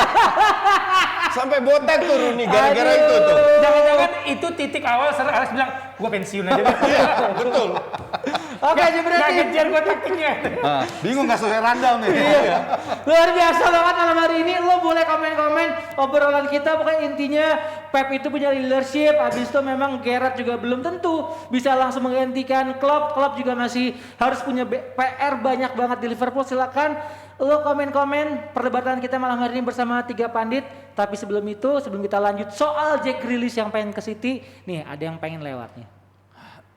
Sampai botak tuh Rooney gara-gara Aduh. itu tuh. Jangan-jangan itu titik awal Sir Alex bilang, gua pensiun aja. Iya, betul. Oke, Gak berarti kejar gua taktiknya. Nah, bingung nggak sesuai rundown nih. Iya. Luar biasa banget malam hari ini. Lo boleh komen-komen obrolan kita. Pokoknya intinya Pep itu punya leadership. Habis itu memang Gerrard juga belum tentu bisa langsung menggantikan Klopp. Klopp juga masih harus punya PR banyak banget di Liverpool. Silakan lo komen-komen perdebatan kita malam hari ini bersama 3 pandit. Tapi sebelum itu, sebelum kita lanjut soal Jack Grealish yang pengen ke City, nih ada yang pengen lewatnya.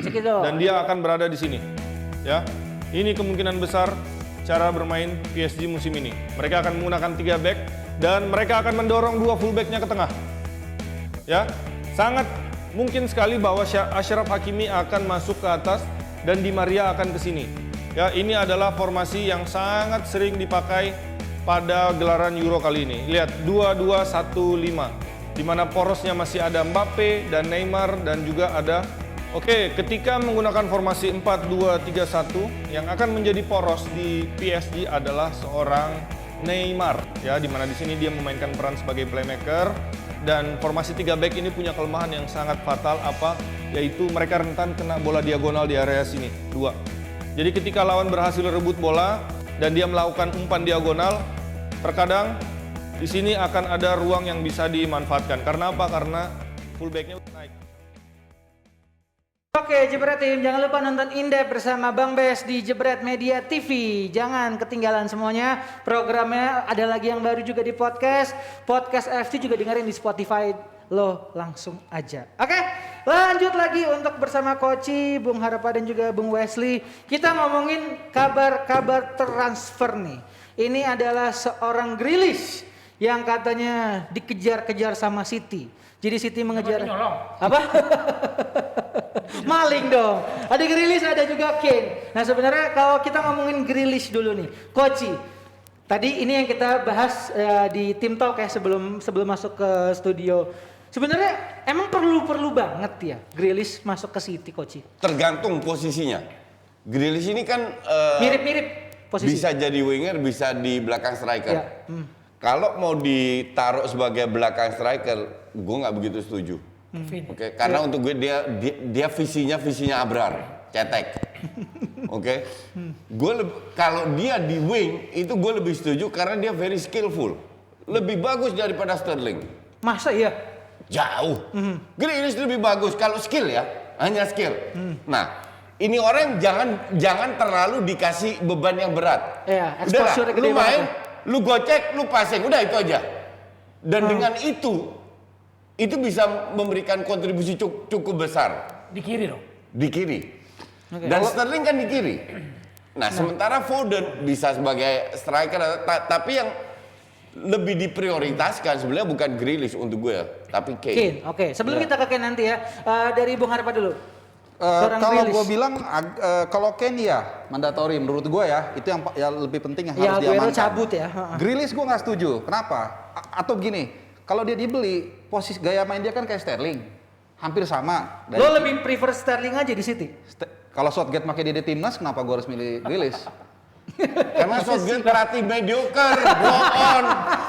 Cek itu. Dan dia akan berada di sini. Ya. Ini kemungkinan besar cara bermain PSG musim ini. Mereka akan menggunakan 3 back dan mereka akan mendorong 2 fullback-nya ke tengah. Ya. Sangat mungkin sekali bahwa Achraf Hakimi akan masuk ke atas dan Di Maria akan ke sini. Ya, ini adalah formasi yang sangat sering dipakai pada gelaran Euro kali ini. Lihat 2-2-1-5 di mana porosnya masih ada Mbappe dan Neymar dan juga ada ketika menggunakan formasi 4-2-3-1 yang akan menjadi poros di PSG adalah seorang Neymar ya, di mana di sini dia memainkan peran sebagai playmaker dan formasi 3 back ini punya kelemahan yang sangat fatal yaitu mereka rentan kena bola diagonal di area sini 2. Jadi ketika lawan berhasil rebut bola dan dia melakukan umpan diagonal, terkadang di sini akan ada ruang yang bisa dimanfaatkan. Karena apa? Karena fullback-nya naik. Oke, Jebret Tim, jangan lupa nonton Indep bersama Bang Bes di Jebret Media TV. Jangan ketinggalan semuanya. Programnya ada lagi yang baru juga di podcast. Podcast FC juga dengerin di Spotify. Lo langsung aja. Oke, lanjut lagi untuk bersama Koci, Bung Harapa dan juga Bung Wesley. Kita ngomongin kabar-kabar transfer nih. Ini adalah seorang Grealish yang katanya dikejar-kejar sama City. Jadi City mengejar Nyolong. apa? Maling dong. Ada Grealish, ada juga Kane. Nah sebenarnya kalau kita ngomongin Grealish dulu nih, Koci, Tadi ini yang kita bahas di Team Talk ya sebelum masuk ke studio. Sebenarnya emang perlu banget ya Grealish masuk ke City, Coach? Tergantung posisinya. Grealish ini kan Mirip-mirip posisi. bisa jadi winger, bisa di belakang striker. Ya. Kalau mau ditaruh sebagai belakang striker, gue nggak begitu setuju. Oke, karena untuk gue dia visinya Abrar, cetek. Oke, kalau dia di wing itu gue lebih setuju karena dia very skillful, lebih bagus daripada Sterling. Masa iya? Jauh. Grealish lebih bagus kalau skill ya, hanya skill. Nah, ini orang jangan terlalu dikasih beban yang berat. Iya, Udahlah, exposure gede lu main, banget. lu gocek, lu passing, udah itu aja. Dan dengan itu bisa memberikan kontribusi cukup besar Di kiri dong. di kiri. Oke. Dan Sterling kan di kiri. Nah, sementara Foden bisa sebagai striker, tapi yang lebih diprioritaskan sebenarnya bukan Grealish untuk gue, tapi Kane. Kane, oke. Sebelum kita ke Kane nanti ya, dari Bung Harpa dulu. Seorang Kalau Grealish. gue bilang kalau Kane ya mandatory menurut gue ya, itu yang lebih penting yang Ya, harus Aguero diamankan. cabut ya. Grealish gue nggak setuju. Kenapa? Atau begini, kalau dia dibeli, posisi gaya main dia kan kayak Sterling, hampir sama. Lo lebih prefer Sterling aja di City? Kalau Southgate pakai dia di timnas, kenapa gue harus milih Grealish? Karena Southgate pelatih mediocre, go on.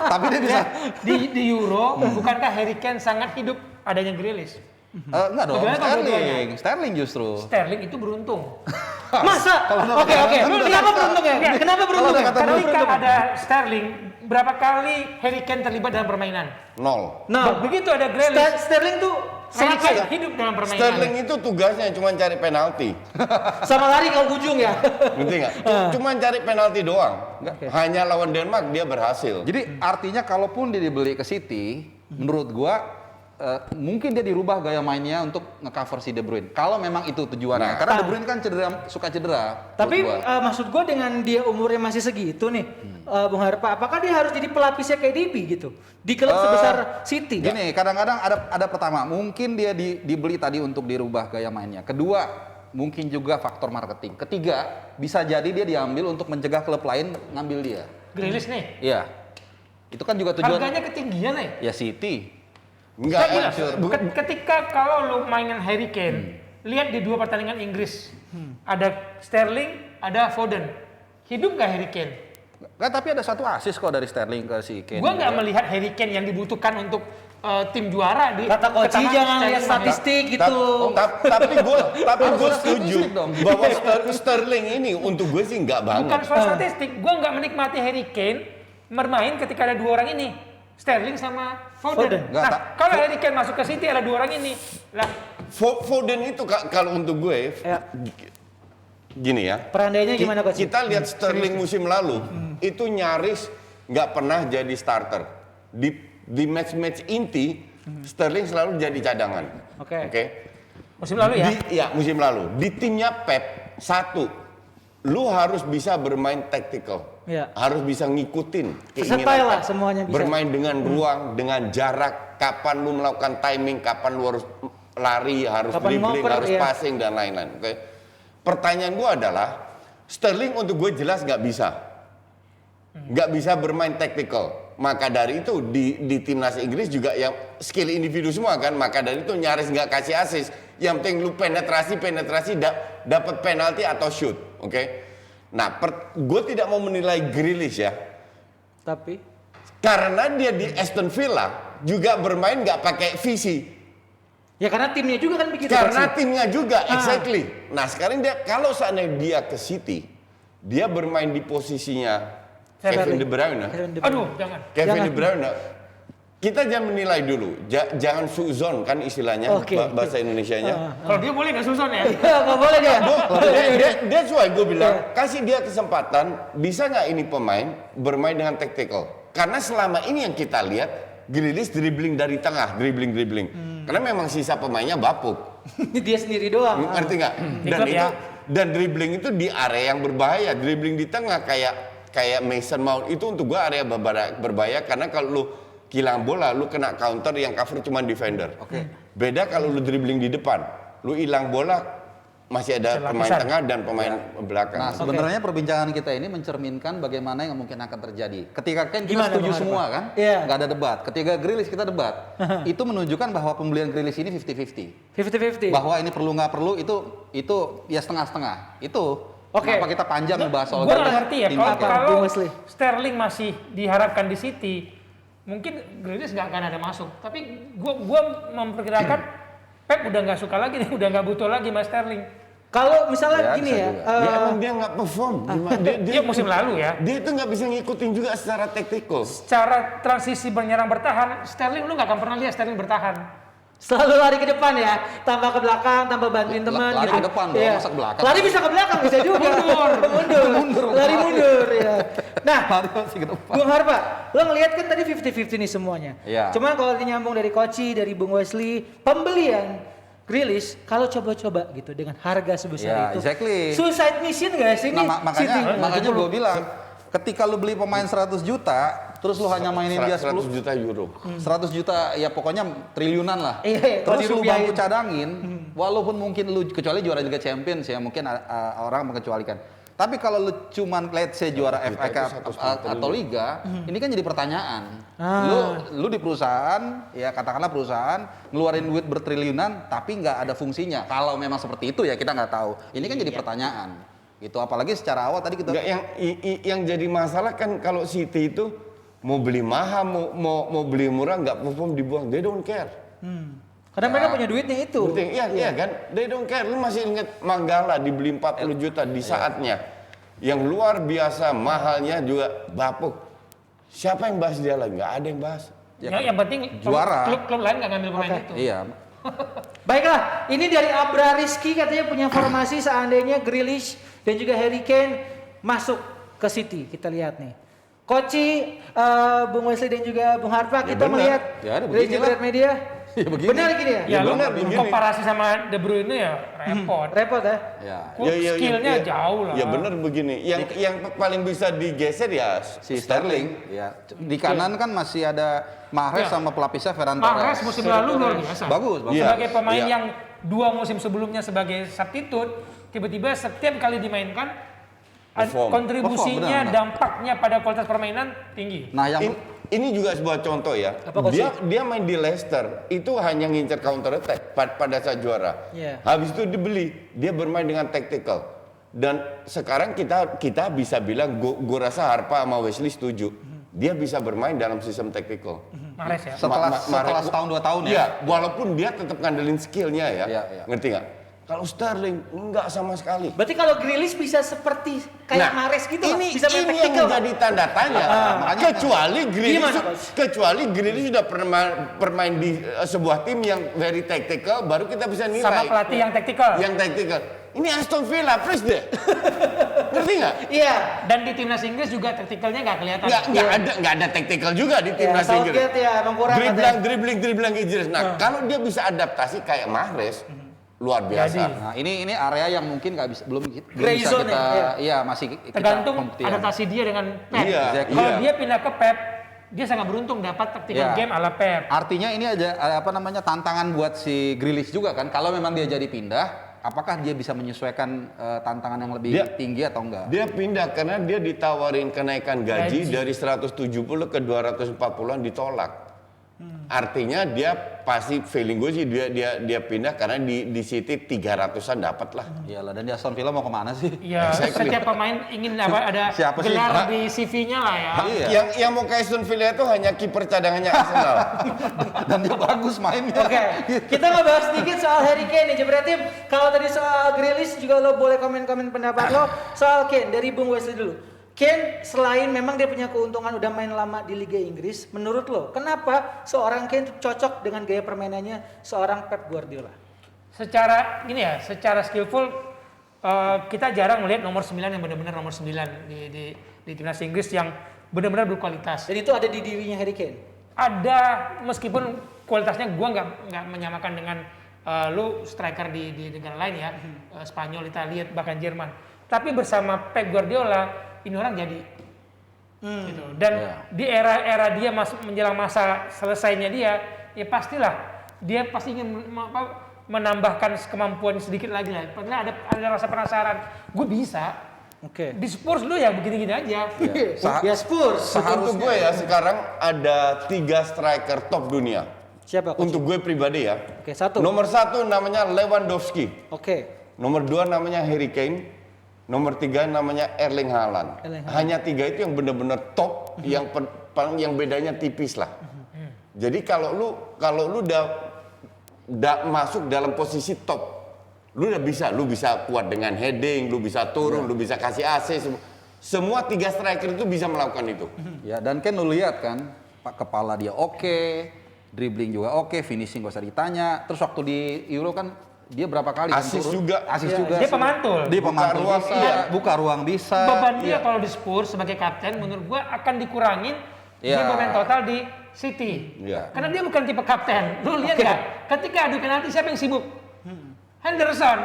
Tapi dia bisa. Di Euro, bukankah Harry Kane sangat hidup adanya Grealish? Enggak dong, Bagaimana kalau Sterling. Sterling justru. Sterling itu beruntung. Masa? Kalau Oke. Kenapa beruntung ya? Kenapa beruntung ya? kata Ketika ada Sterling, berapa kali Harry Kane terlibat dalam permainan? 0. Nah, Begitu ada Grealish, Sterling tuh sangat sangat hidup dalam permainan. Sterling itu tugasnya cuma cari penalti. sama lari ke ujung ya. Ngerti nggak? Cuma cari penalti doang. Hanya lawan Denmark dia berhasil. Jadi artinya kalaupun dia dibeli ke City, menurut gua mungkin dia dirubah gaya mainnya untuk ngecover si De Bruyne. Kalau memang itu tujuannya. Karena De Bruyne kan suka cedera. Tapi menurut gua. maksud gue dengan dia umurnya masih segitu nih, Bung Harpa, apakah dia harus jadi pelapisnya KDB gitu di klub sebesar City? Gini, kadang-kadang ada pertama, mungkin dia dibeli tadi untuk dirubah gaya mainnya. Kedua, mungkin juga faktor marketing. Ketiga, bisa jadi dia diambil untuk mencegah klub lain ngambil dia. Grealish nih, Iya. Itu kan juga tujuan. harganya ketinggian nih. Ya City. Enggak, Saya bilang, bukan. ketika kalau lu mainan Harry Kane, lihat di 2 pertandingan Inggris, ada Sterling, ada Foden. Hidup nggak Harry Kane? Nggak, tapi ada satu assist kok dari Sterling ke si Kane. Gua nggak juga. melihat Harry Kane yang dibutuhkan untuk tim juara di Kata Coach ketangan jangan Sterling lihat statistik gitu. Tapi gue Harus setuju statistik dong. bahwa Sterling ini untuk gue sih nggak Bukan banget. soal statistik, gua nggak menikmati Harry Kane bermain ketika ada 2 orang ini, Sterling sama Foden. Nggak, Nah, kalau Harry Kane masuk ke City ada 2 orang ini, lah Foden itu kalau untuk gue Ya. gini ya. Perandainya gimana Coach? Kita lihat Sterling musim lalu itu nyaris nggak pernah jadi starter. Di match-match inti Sterling selalu jadi cadangan. Oke. musim lalu ya. Ya musim lalu. Di timnya Pep lu harus bisa bermain tactical. Ya. Harus bisa ngikutin Versatile lah Pep. semuanya bisa. Bermain dengan ruang, dengan jarak, kapan lu melakukan timing, kapan lu harus lari, harus Kapan dribbling, ngoper, harus iya. passing dan lain-lain. Oke. Pertanyaan gua adalah Sterling untuk gue jelas nggak bisa. Nggak bisa bermain tactical. Maka dari itu di timnas Inggris juga yang skill individu semua kan. Maka dari itu nyaris nggak kasih assist. Yang penting lu penetrasi dapat penalti atau shoot. Oke. Nah, gue tidak mau menilai Grealish ya. Tapi Karena dia di Aston Villa juga bermain nggak pakai visi. ya karena timnya juga kan begitu. Karena Coach. timnya juga, exactly. Nah sekarang dia kalau seandainya dia ke City, dia bermain di posisinya Kevin De Bruyne. Aduh, jangan. Kevin Jangan. De Bruyne. Kita jangan menilai dulu, jangan suzon kan istilahnya Oke. bahasa Indonesianya. Kalau dia boleh nggak susun ya? Iya, nggak boleh dia. That's why gue bilang kasih dia kesempatan, bisa nggak ini pemain bermain dengan tactical? Karena selama ini yang kita lihat Grealish dribbling dari tengah, dribbling. Karena memang sisa pemainnya bapuk. Dia sendiri doang. Ngerti nggak? Dan Ikut itu ya. dan dribbling itu di area yang berbahaya. Dribbling di tengah kayak Mason Mount itu untuk gua area berbahaya karena kalau lu hilang bola, lu kena counter yang cover cuma defender. Oke. Beda kalau lu dribbling di depan, lu hilang bola, masih ada pemain Lapisan. tengah dan pemain belakang. Nah, sebenarnya perbincangan kita ini mencerminkan bagaimana yang mungkin akan terjadi. Ketika kan kita Gimana, setuju Bang semua Harpa? kan, Iya. nggak ada debat. Ketika Grealish kita debat, itu menunjukkan bahwa pembelian Grealish ini 50-50. 50-50. Bahwa ini perlu nggak perlu itu ya setengah-setengah. Itu Oke. kenapa kita panjang ngebahas soal Gue nggak Grealish. ngerti ya, Tim kalau kita. Apa, kalau Bung Wesley? Sterling masih diharapkan di City, mungkin Grealish nggak akan ada masuk. Tapi gua memperkirakan Pep udah nggak suka lagi nih, udah nggak butuh lagi Mas Sterling. Kalau misalnya Ya, gini bisa ya, juga. Emang dia nggak perform. Dia musim lalu ya. Dia itu nggak bisa ngikutin juga secara taktikal. Secara transisi menyerang bertahan, Sterling lu nggak akan pernah lihat Sterling bertahan. selalu lari ke depan ya, tanpa ke belakang, tanpa bantuin teman. Lari gitu. ke depan dong, Iya. masa ke belakang? Lari bisa ke belakang, bisa juga. mundur. Lari mundur ya. Nah, Lari masih ke depan. Bung Harpa, lo ngelihat kan tadi 50-50 nih semuanya. Iya. Cuma kalau nyambung dari Koci, dari Bung Wesley, pembelian Grealish kalau coba-coba gitu dengan harga sebesar Ya, itu. exactly. Suicide mission gak sih ini? Nah, makanya gue bilang, ketika lu beli pemain 100 juta, terus lu hanya mainin dia 100 10 juta euro. 100 juta ya pokoknya triliunan lah. Iya, kalau Terus lu dirupiahin. bangku cadangin, walaupun mungkin lu kecuali juara Liga Champions ya mungkin orang mengecualikan. Tapi kalau lu cuman let's say juara FA Cup atau Liga, ini kan jadi pertanyaan. Lu di perusahaan, ya katakanlah perusahaan ngeluarin duit bertriliunan tapi nggak ada fungsinya. Kalau memang seperti itu ya kita nggak tahu. Ini kan jadi pertanyaan. Gitu apalagi secara awal tadi kita Enggak, yang jadi masalah kan kalau City itu mau beli mahal, mau beli murah nggak perform dibuang. They don't care. Karena mereka punya duitnya itu. Penting, iya kan? They don't care. Lu masih ingat Manggala dibeli 40 juta di saatnya. Yang luar biasa mahalnya juga bapuk. Siapa yang bahas dia lagi? Nggak ada yang bahas. Yang penting juara. klub lain nggak ngambil pemain itu. iya. Baiklah, ini dari Abra Rizky katanya punya formasi seandainya Grealish dan juga Harry Kane masuk ke City. Kita lihat nih. Koci, Bung Wesley dan juga Bung Harpa, kita benar. melihat Ya, dari beginilah. Jebret Media. Ya, begini. Benar gini ya? Ya lu benar, begini. komparasi sama De Bruyne ya repot. Repot ya? Ya. Skillnya jauh lah. Ya benar begini. Yang paling bisa digeser ya Si Sterling, ya. Di kanan kan masih ada Mahrez Ya. sama pelapisnya Ferran Mahrez Torres. musim lalu luar biasa. Bagus. Iya. Sebagai pemain Iya. yang 2 musim sebelumnya sebagai substitute, tiba-tiba setiap kali dimainkan Perform. kontribusinya, Perform, benar. dampaknya pada kualitas permainan tinggi. Nah, yang Ini juga sebuah contoh ya. Apa, Coach? Dia main di Leicester itu hanya ngincer counter attack pada saat juara. Iya. Habis itu dibeli, dia bermain dengan tactical. Dan sekarang kita bisa bilang, gue rasa Harpa sama Wesley setuju. Dia bisa bermain dalam sistem tactical. Mahrez ya. setelah Mahrez- setahun 2 tahun ya. Iya, walaupun dia tetap ngandelin skillnya ya. Iya, iya. Ngerti nggak? Kalau Sterling enggak sama sekali. Berarti kalau Grealish bisa seperti kayak Mahrez gitu lah, ini, bisa main ini yang tactical. jadi tanda tanya. Kecuali Gimana, Coach? Grealish sudah bermain di sebuah tim yang very tactical, baru kita bisa nilai. Sama pelatih yang taktikal. Yang tactical. Ini Aston Villa, please deh. Ngerti nggak? Iya. Dan di timnas Inggris juga taktikalnya nggak kelihatan. Nggak ada tactical juga di timnas Inggris. Southgate ya, emang kurang katanya. Dribbling Inggris. Nah, kalau dia bisa adaptasi kayak Mahrez, luar biasa. Nah, ini area yang mungkin belum Gray bisa zone kita ya, iya masih kita Tergantung pembuktian. adaptasi dia dengan Pep. Iya, Kalau iya. dia pindah ke Pep, dia sangat beruntung dapat tactical Iya. game ala Pep. Artinya ini ada tantangan buat si Grealish juga kan. Kalau memang dia jadi pindah, apakah dia bisa menyesuaikan tantangan yang lebih tinggi atau enggak? Dia pindah karena dia ditawarin kenaikan gaji dari 170 ke 240-an ditolak. Artinya dia pasti feeling gue sih dia pindah karena di City 300-an dapat lah. Iyalah, dan di Aston Villa mau kemana sih? Ya, Exactly. setiap pemain ingin ada Siapa sih? gelar Hah? di CV-nya lah ya. Iya. Yang mau ke Aston Villa itu hanya kiper cadangannya Arsenal. Dan dia bagus mainnya. Oke, kita ngebahas sedikit soal Harry Kane nih, Jebret Tim. Kalau tadi soal Grealish juga lo boleh komen-komen pendapat lo soal Kane dari Bung Wesley dulu. Kane selain memang dia punya keuntungan udah main lama di Liga Inggris, menurut lo kenapa seorang Kane cocok dengan gaya permainannya seorang Pep Guardiola? Secara skillful kita jarang melihat nomor 9 yang benar-benar nomor 9 di timnas Inggris yang benar-benar berkualitas. Dan itu ada di dirinya Harry Kane. Ada meskipun kualitasnya gua nggak menyamakan dengan lu striker di negara lain ya, Spanyol, Italia, bahkan Jerman. Tapi bersama Pep Guardiola ini orang jadi gitu. Dan di era dia menjelang masa selesainya dia, ya pastilah dia pasti ingin menambahkan kemampuan sedikit lagi lah. Padahal ada rasa penasaran. Gue bisa. Oke. Di Spurs lu ya begini-gini aja. Ya Spurs. Untuk gue ya sekarang ada 3 striker top dunia. Siapa? Coach? Untuk gue pribadi ya. Oke, 1. Nomor 1 namanya Lewandowski. Oke. Nomor 2 namanya Harry Kane. Nomor 3 namanya Erling Haaland. Hanya 3 itu yang benar-benar top, yang bedanya tipis lah. Jadi kalau lu udah masuk dalam posisi top, lu bisa kuat dengan heading, lu bisa turun, lu bisa kasih AC, semua 3 striker itu bisa melakukan itu. Ya, dan kan lu lihat kan, Pak kepala dia oke, dribbling juga oke, finishing gak usah ditanya. Terus waktu di Euro kan dia berapa kali kan Asis turun? juga. Asis juga. Dia pemantul. Dia pemantul ruang, bisa, iya. buka ruang bisa. Beban dia kalau di Spurs sebagai kapten menurut gua akan dikurangin dia Iya. bermain total di City. Iya. Karena dia bukan tipe kapten. Lu lihat nggak? Ketika adu penalti siapa yang sibuk? Henderson.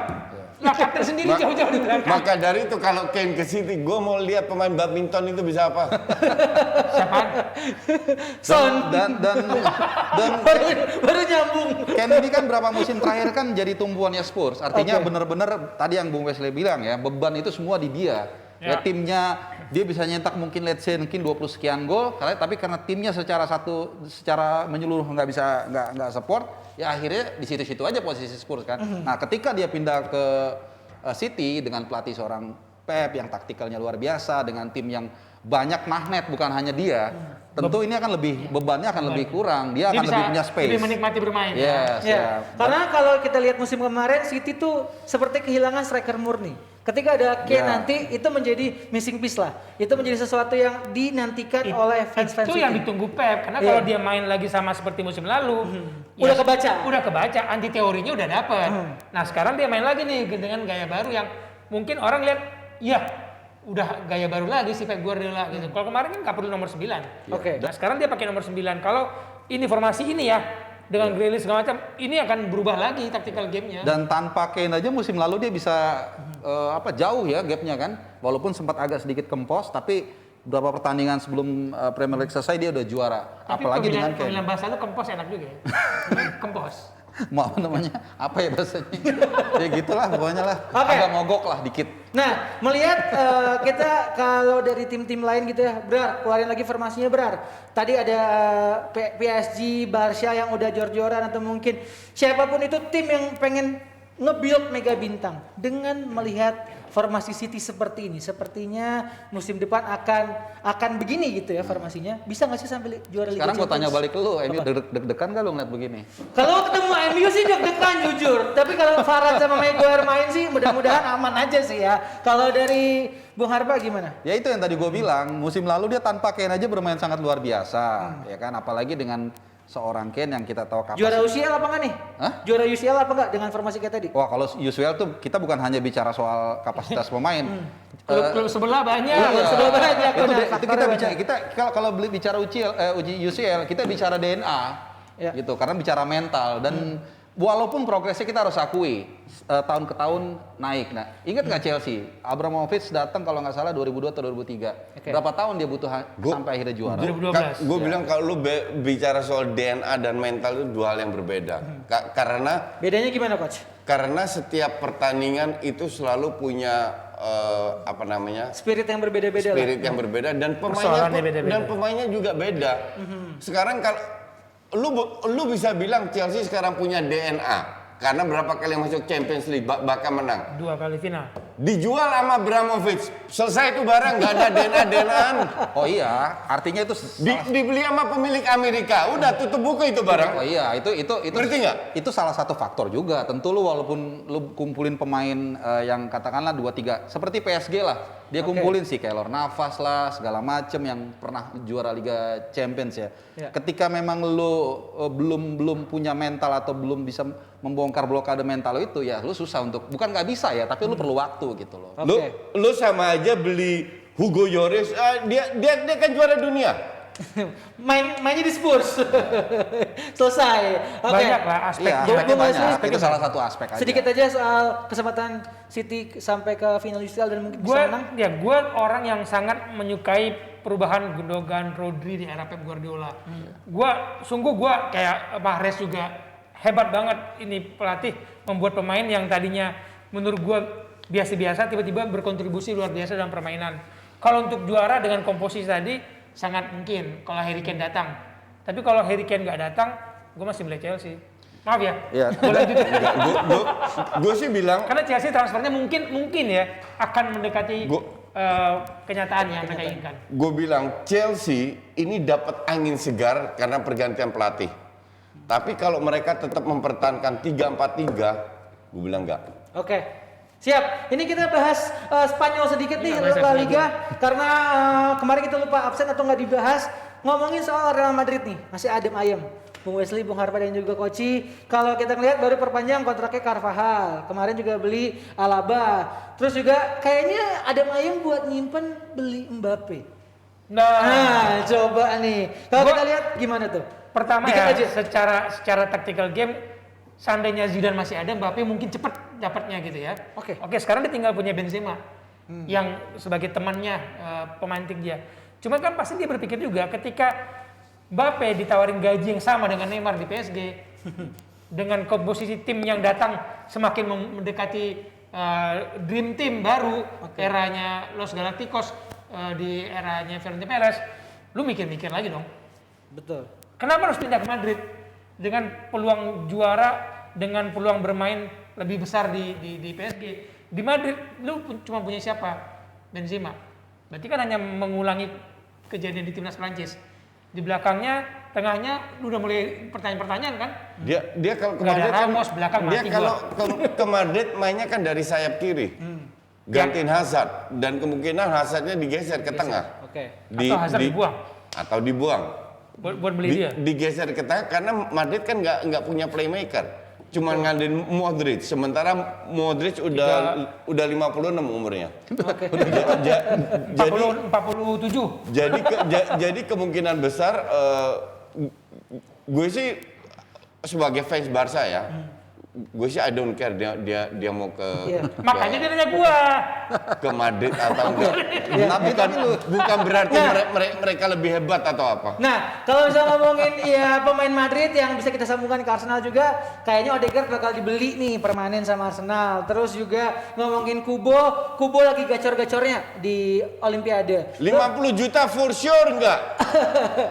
Lah kapten sendiri jauh-jauh di belakang. Maka dari itu kalau Kane ke City, gue mau lihat pemain badminton itu bisa apa. Siapa? Son. Dan baru nyambung. Ken ini kan berapa musim terakhir kan jadi tumbuhannya Spurs. Artinya bener-bener tadi yang Bung Wesley bilang ya, beban itu semua di dia. Ya, timnya dia bisa nyetak mungkin let's say mungkin 20 sekian gol, tapi karena timnya secara menyeluruh nggak support, ya akhirnya di situ-situ aja posisi Spurs kan. Nah, ketika dia pindah ke City dengan pelatih seorang Pep yang taktikalnya luar biasa dengan tim yang banyak magnet bukan hanya dia, tentu ini akan bebannya akan lebih kurang. Dia akan bisa lebih punya space. lebih menikmati bermain. Yes, Ya. Karena kalau kita lihat musim kemarin City tuh seperti kehilangan striker murni. Ketika ada Kane nanti itu menjadi missing piece lah. Itu menjadi sesuatu yang dinantikan oleh fans-fans Itu City. yang ditunggu Pep karena kalau dia main lagi sama seperti musim lalu Udah kebaca. Udah kebaca, anti teorinya udah dapet. Nah, sekarang dia main lagi nih dengan gaya baru yang mungkin orang lihat ya udah gaya baru lagi si Pep Guardiola gitu. Kalau kemarin kan nggak perlu nomor 9. Oke. Nah, sekarang dia pakai nomor 9. Kalau ini formasi ini ya dengan Grealish segala macam, ini akan berubah lagi tactical game-nya. Dan tanpa Kane aja musim lalu dia bisa jauh ya gapnya kan. Walaupun sempat agak sedikit kempos, tapi beberapa pertandingan sebelum Premier League selesai dia udah juara. Tapi Apalagi dengan Kane. pemilihan bahasa lu kempos enak juga ya. Kempos. Mau apa namanya? Apa ya bahasanya? Ya gitulah pokoknya lah. Oke. Agak mogok lah dikit. Nah, melihat kita kalau dari tim-tim lain gitu ya, Brar, keluarin lagi formasinya Brar. Tadi ada PSG, Barca yang udah jor-joran atau mungkin siapapun itu tim yang pengen nge-build mega bintang dengan melihat formasi City seperti ini. Sepertinya musim depan akan begini gitu ya formasinya. Bisa nggak sih sampai juara Liga Sekarang gue tanya Champions? balik ke lu, MU deg-degan gak lu ngeliat begini? Kalau ketemu MU sih deg-degan jujur. Tapi kalau Varane sama Maguire main sih mudah-mudahan aman aja sih ya. Kalau dari Bung Harpa gimana? Ya itu yang tadi gue bilang, musim lalu dia tanpa Kane aja bermain sangat luar biasa, ya kan? Apalagi dengan seorang Kane yang kita tahu kapasitas. Juara UCL apa enggak nih? Hah? Juara UCL apa enggak dengan formasi kayak tadi? Wah kalau UCL tuh kita bukan hanya bicara soal kapasitas pemain. Klub sebelah banyak. Iya, sebelah banyak. itu benar, kita faktornya bicara banyak. kita kalau bicara UCL kita bicara DNA Ya. gitu karena bicara mental dan walaupun progresnya kita harus akui tahun ke tahun naik. Nah, ingat nggak Chelsea? Abramovich datang kalau nggak salah 2002 atau 2003. Oke. Berapa tahun dia butuh sampai akhirnya juara? 2012. Gue bilang kalau lu bicara soal DNA dan mental itu dua hal yang berbeda. Karena Bedanya gimana coach? setiap pertandingan itu selalu punya Spirit yang berbeda-beda lah. spirit yang berbeda dan Persoalannya beda-beda. pemainnya juga beda. Sekarang kalau lu bisa bilang Chelsea sekarang punya DNA karena berapa kali masuk Champions League bahkan menang. 2 kali final. Dijual sama Abramovich, selesai itu barang nggak ada DNA-an. Oh iya, artinya itu Dibeli sama pemilik Amerika, udah tutup buku itu barang. Oh iya, itu Ngerti nggak? Itu salah satu faktor juga. Tentu lu walaupun lu kumpulin pemain yang katakanlah 2-3 seperti PSG lah. Dia kumpulin sih Keylor Navas lah, segala macem yang pernah juara Liga Champions ya. Ya. Ketika memang lu belum punya mental atau belum bisa membongkar blokade mental itu ya lu susah untuk bukan nggak bisa ya, tapi lu perlu waktu gitu loh. Lu sama aja beli Hugo Lloris, dia kan juara dunia. Mainnya di Spurs. Selesai. Oke. Banyak lah aspek. Iya, Bung aspeknya Wesley, banyak. Itu salah satu aspek aja. Sedikit aja soal kesempatan City sampai ke final UCL dan mungkin bisa menang. Gue orang yang sangat menyukai perubahan Gundogan, Rodri di era Pep Guardiola. Gue kayak Mahrez juga hebat banget ini pelatih membuat pemain yang tadinya menurut gua biasa-biasa tiba-tiba berkontribusi luar biasa dalam permainan. Kalau untuk juara dengan komposisi tadi sangat mungkin kalau Harry Kane datang. Tapi kalau Harry Kane nggak datang, gua masih beli Chelsea. Maaf ya. Iya. Boleh lanjut. Gue sih bilang Karena Chelsea transfernya mungkin ya akan mendekati kenyataan yang mereka inginkan. gue bilang Chelsea ini dapat angin segar karena pergantian pelatih. Tapi kalau mereka tetap mempertahankan 3-4-3, gue bilang enggak. Oke. Siap. Ini kita bahas Spanyol sedikit nih, Iya, bahas La Spanyol. Liga. Karena kemarin kita lupa absen atau nggak dibahas. Ngomongin soal Real Madrid nih, masih adem ayem. Bung Wesley, Bung Harpa dan juga Koci. Kalau kita ngelihat baru perpanjang kontraknya Carvajal. Kemarin juga beli Alaba. Terus juga kayaknya adem ayem buat nyimpen beli Mbappe. Nah, coba nih. Kalau kita lihat gimana tuh? Pertama Dikit ya, aja. secara tactical game, seandainya Zidane masih ada, Mbappe mungkin cepat dapatnya gitu ya. Oke. Oke, sekarang dia tinggal punya Benzema, yang sebagai temannya pemantik dia. Cuma kan pasti dia berpikir juga ketika Mbappe ditawarin gaji yang sama dengan Neymar di PSG, dengan komposisi tim yang datang semakin mendekati dream team baru, eranya Los Galacticos di eranya Florentino Perez, lu mikir-mikir lagi dong. Betul. Kenapa harus pindah ke Madrid dengan peluang juara, dengan peluang bermain lebih besar di PSG? Di Madrid lu cuma punya siapa? Benzema. Berarti kan hanya mengulangi kejadian di timnas Prancis. Di belakangnya, tengahnya lu udah mulai pertanyaan-pertanyaan kan? Dia kalau ke Nggak ada Madrid kan, Ramos, belakang dia mati kalau ke Madrid mainnya kan dari sayap kiri. Gantiin Hazard dan kemungkinan Hazardnya digeser ke tengah. Oke. Atau Hazard dibuang. Atau dibuang. Buat beli dia. Digeser ke tengah karena Madrid kan nggak punya playmaker. Cuma ngandelin Modric, sementara Modric udah 56 umurnya. Oke. Jadi 47. jadi kemungkinan besar gue sih sebagai fans Barca ya, gue sih I don't care dia mau ke Iya. Makanya dia nanya gua. ke Madrid atau enggak. Bukan berarti mereka lebih hebat atau apa. Nah, kalau misalnya ngomongin ya pemain Madrid yang bisa kita sambungkan ke Arsenal juga, kayaknya Odegaard bakal dibeli nih permanen sama Arsenal. Terus juga ngomongin Kubo lagi gacor-gacornya di Olimpiade. 50 juta for sure enggak?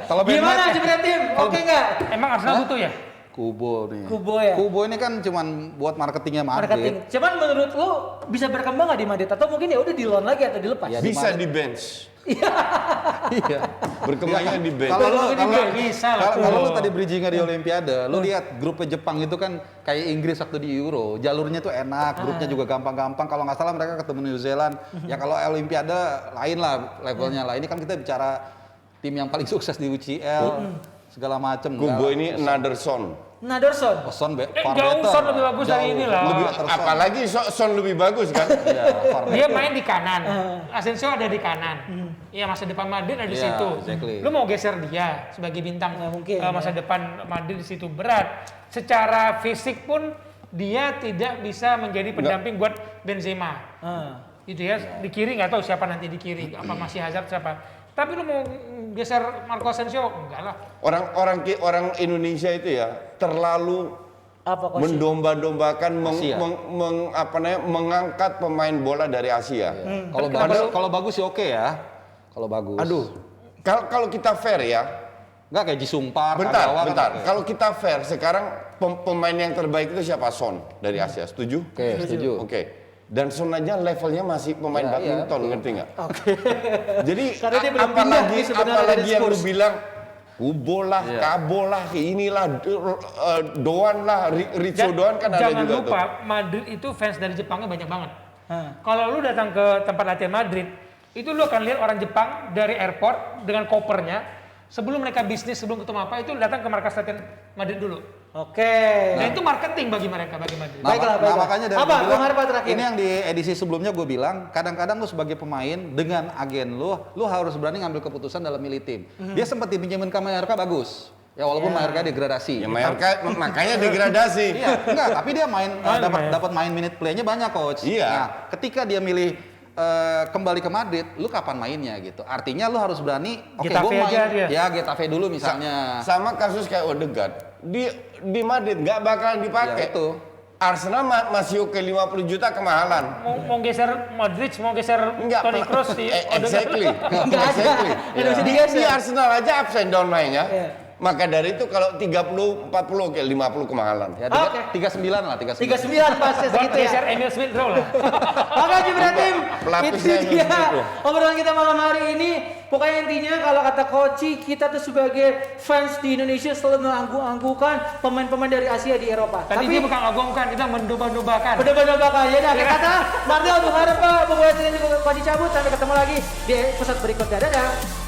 Kalau Ben Gimana White- Jebret Tim? Oke nggak? Emang Arsenal butuh ya? Kubo nih. Kubo ya? Kubo ini kan cuman buat marketingnya Marketing. Madrid. Cuman menurut lu bisa berkembang nggak di Madrid atau mungkin ya udah di loan lagi atau dilepas? Ya, di Bisa Madrid. di bench. Iya. Berkembangnya di bench. Kalau lu Ini kalau nggak bisa lah, kalau lu Kubo. tadi bridgingnya di Olimpiade, lu lihat grupnya Jepang itu kan kayak Inggris waktu di Euro, jalurnya tuh enak, grupnya juga gampang-gampang. Kalau nggak salah mereka ketemu New Zealand. Ya kalau Olimpiade lain lah levelnya lah. Ini kan kita bicara tim yang paling sukses di UCL segala macem. Kubo ini another son. Naderson. Son Jauh Son lebih bagus dari ini lah. Apalagi Son lebih bagus kan? Dia main di kanan. Asensio ada di kanan. Iya, masa depan Madrid ada di Iya, situ. exactly. Lu mau geser dia sebagai bintang Nggak mungkin, masa depan Madrid di situ berat. Secara fisik pun dia tidak bisa menjadi pendamping buat Benzema. Gitu ya. Di kiri nggak tahu siapa nanti di kiri. Apa masih Hazard siapa. Tapi lu mau geser Marco Asensio? Enggak lah. Orang Indonesia itu ya terlalu Apa Coach? mendomba-dombakan Asia. mengangkat pemain bola dari Asia. Kalau bagus sih oke ya. Kalau bagus. Aduh, kalau kita fair ya, Enggak kayak Jisumpar. bentar. kan oke. Kalau kita fair sekarang pemain yang terbaik itu siapa? Son dari Asia, setuju? Oke, setuju. Oke. Dan Son aja levelnya masih pemain Iya, badminton, iya, ngerti nggak? Jadi Karena dia belum pindah apalagi nih sebenarnya dari yang lu Spurs. bilang Kubo lah, Iya. Kabo lah, inilah Doan lah, Rico Doan kan ada Jangan juga lupa, tuh. Madrid itu fans dari Jepangnya banyak banget. Kalau lu datang ke tempat latihan Madrid, itu lu akan lihat orang Jepang dari airport dengan kopernya. Sebelum mereka bisnis, sebelum ketemu apa, itu datang ke markas latihan Madrid dulu. Oke. Dan itu marketing bagi mereka, bagi Madrid. Baiklah, baiklah. Makanya dari Apa, gua bilang, Bung Harpa terakhir? ini yang di edisi sebelumnya gue bilang, kadang-kadang lu sebagai pemain dengan agen lu harus berani ngambil keputusan dalam milih tim. Dia sempat dipinjemin ke Mallorca bagus. Ya walaupun Mallorca degradasi. Ya makanya degradasi. Iya, enggak, tapi dia main lumayan. dapat main minute play-nya banyak coach. Iya. Nah, ketika dia milih kembali ke Madrid, lu kapan mainnya gitu. Artinya lu harus berani, oke Getafe gue main aja dia. ya Getafe dulu misalnya. Sama kasus kayak Odegaard. di Madrid nggak bakalan dipakai. Ya, itu. Arsenal masih oke 50 juta kemahalan. Mau geser Modric, mau geser Toni Kroos di Exactly. Nggak ada. Nggak bisa Dia digeser. di Arsenal aja ups and down mainnya. Iya. Maka dari itu kalau 30, 40 oke, 50 kemahalan. Ya, Oke. 39 lah, 39. 39 pas Buat segitu ya. geser Emil Smith Rowe lah. Oke Jebret Tim, Pelapisnya itu dia itu. obrolan kita malam hari ini. Pokoknya intinya kalau kata Koci, kita tuh sebagai fans di Indonesia selalu menganggu-anggukan pemain-pemain dari Asia di Eropa. Tadi dia bukan ngagumkan, kita mendoba-dobakan. Bener-bener ya dah kata Mardel, Bung Harap, Bung Wesley dan juga Koci cabut. Sampai ketemu lagi di episode berikutnya. Dadah.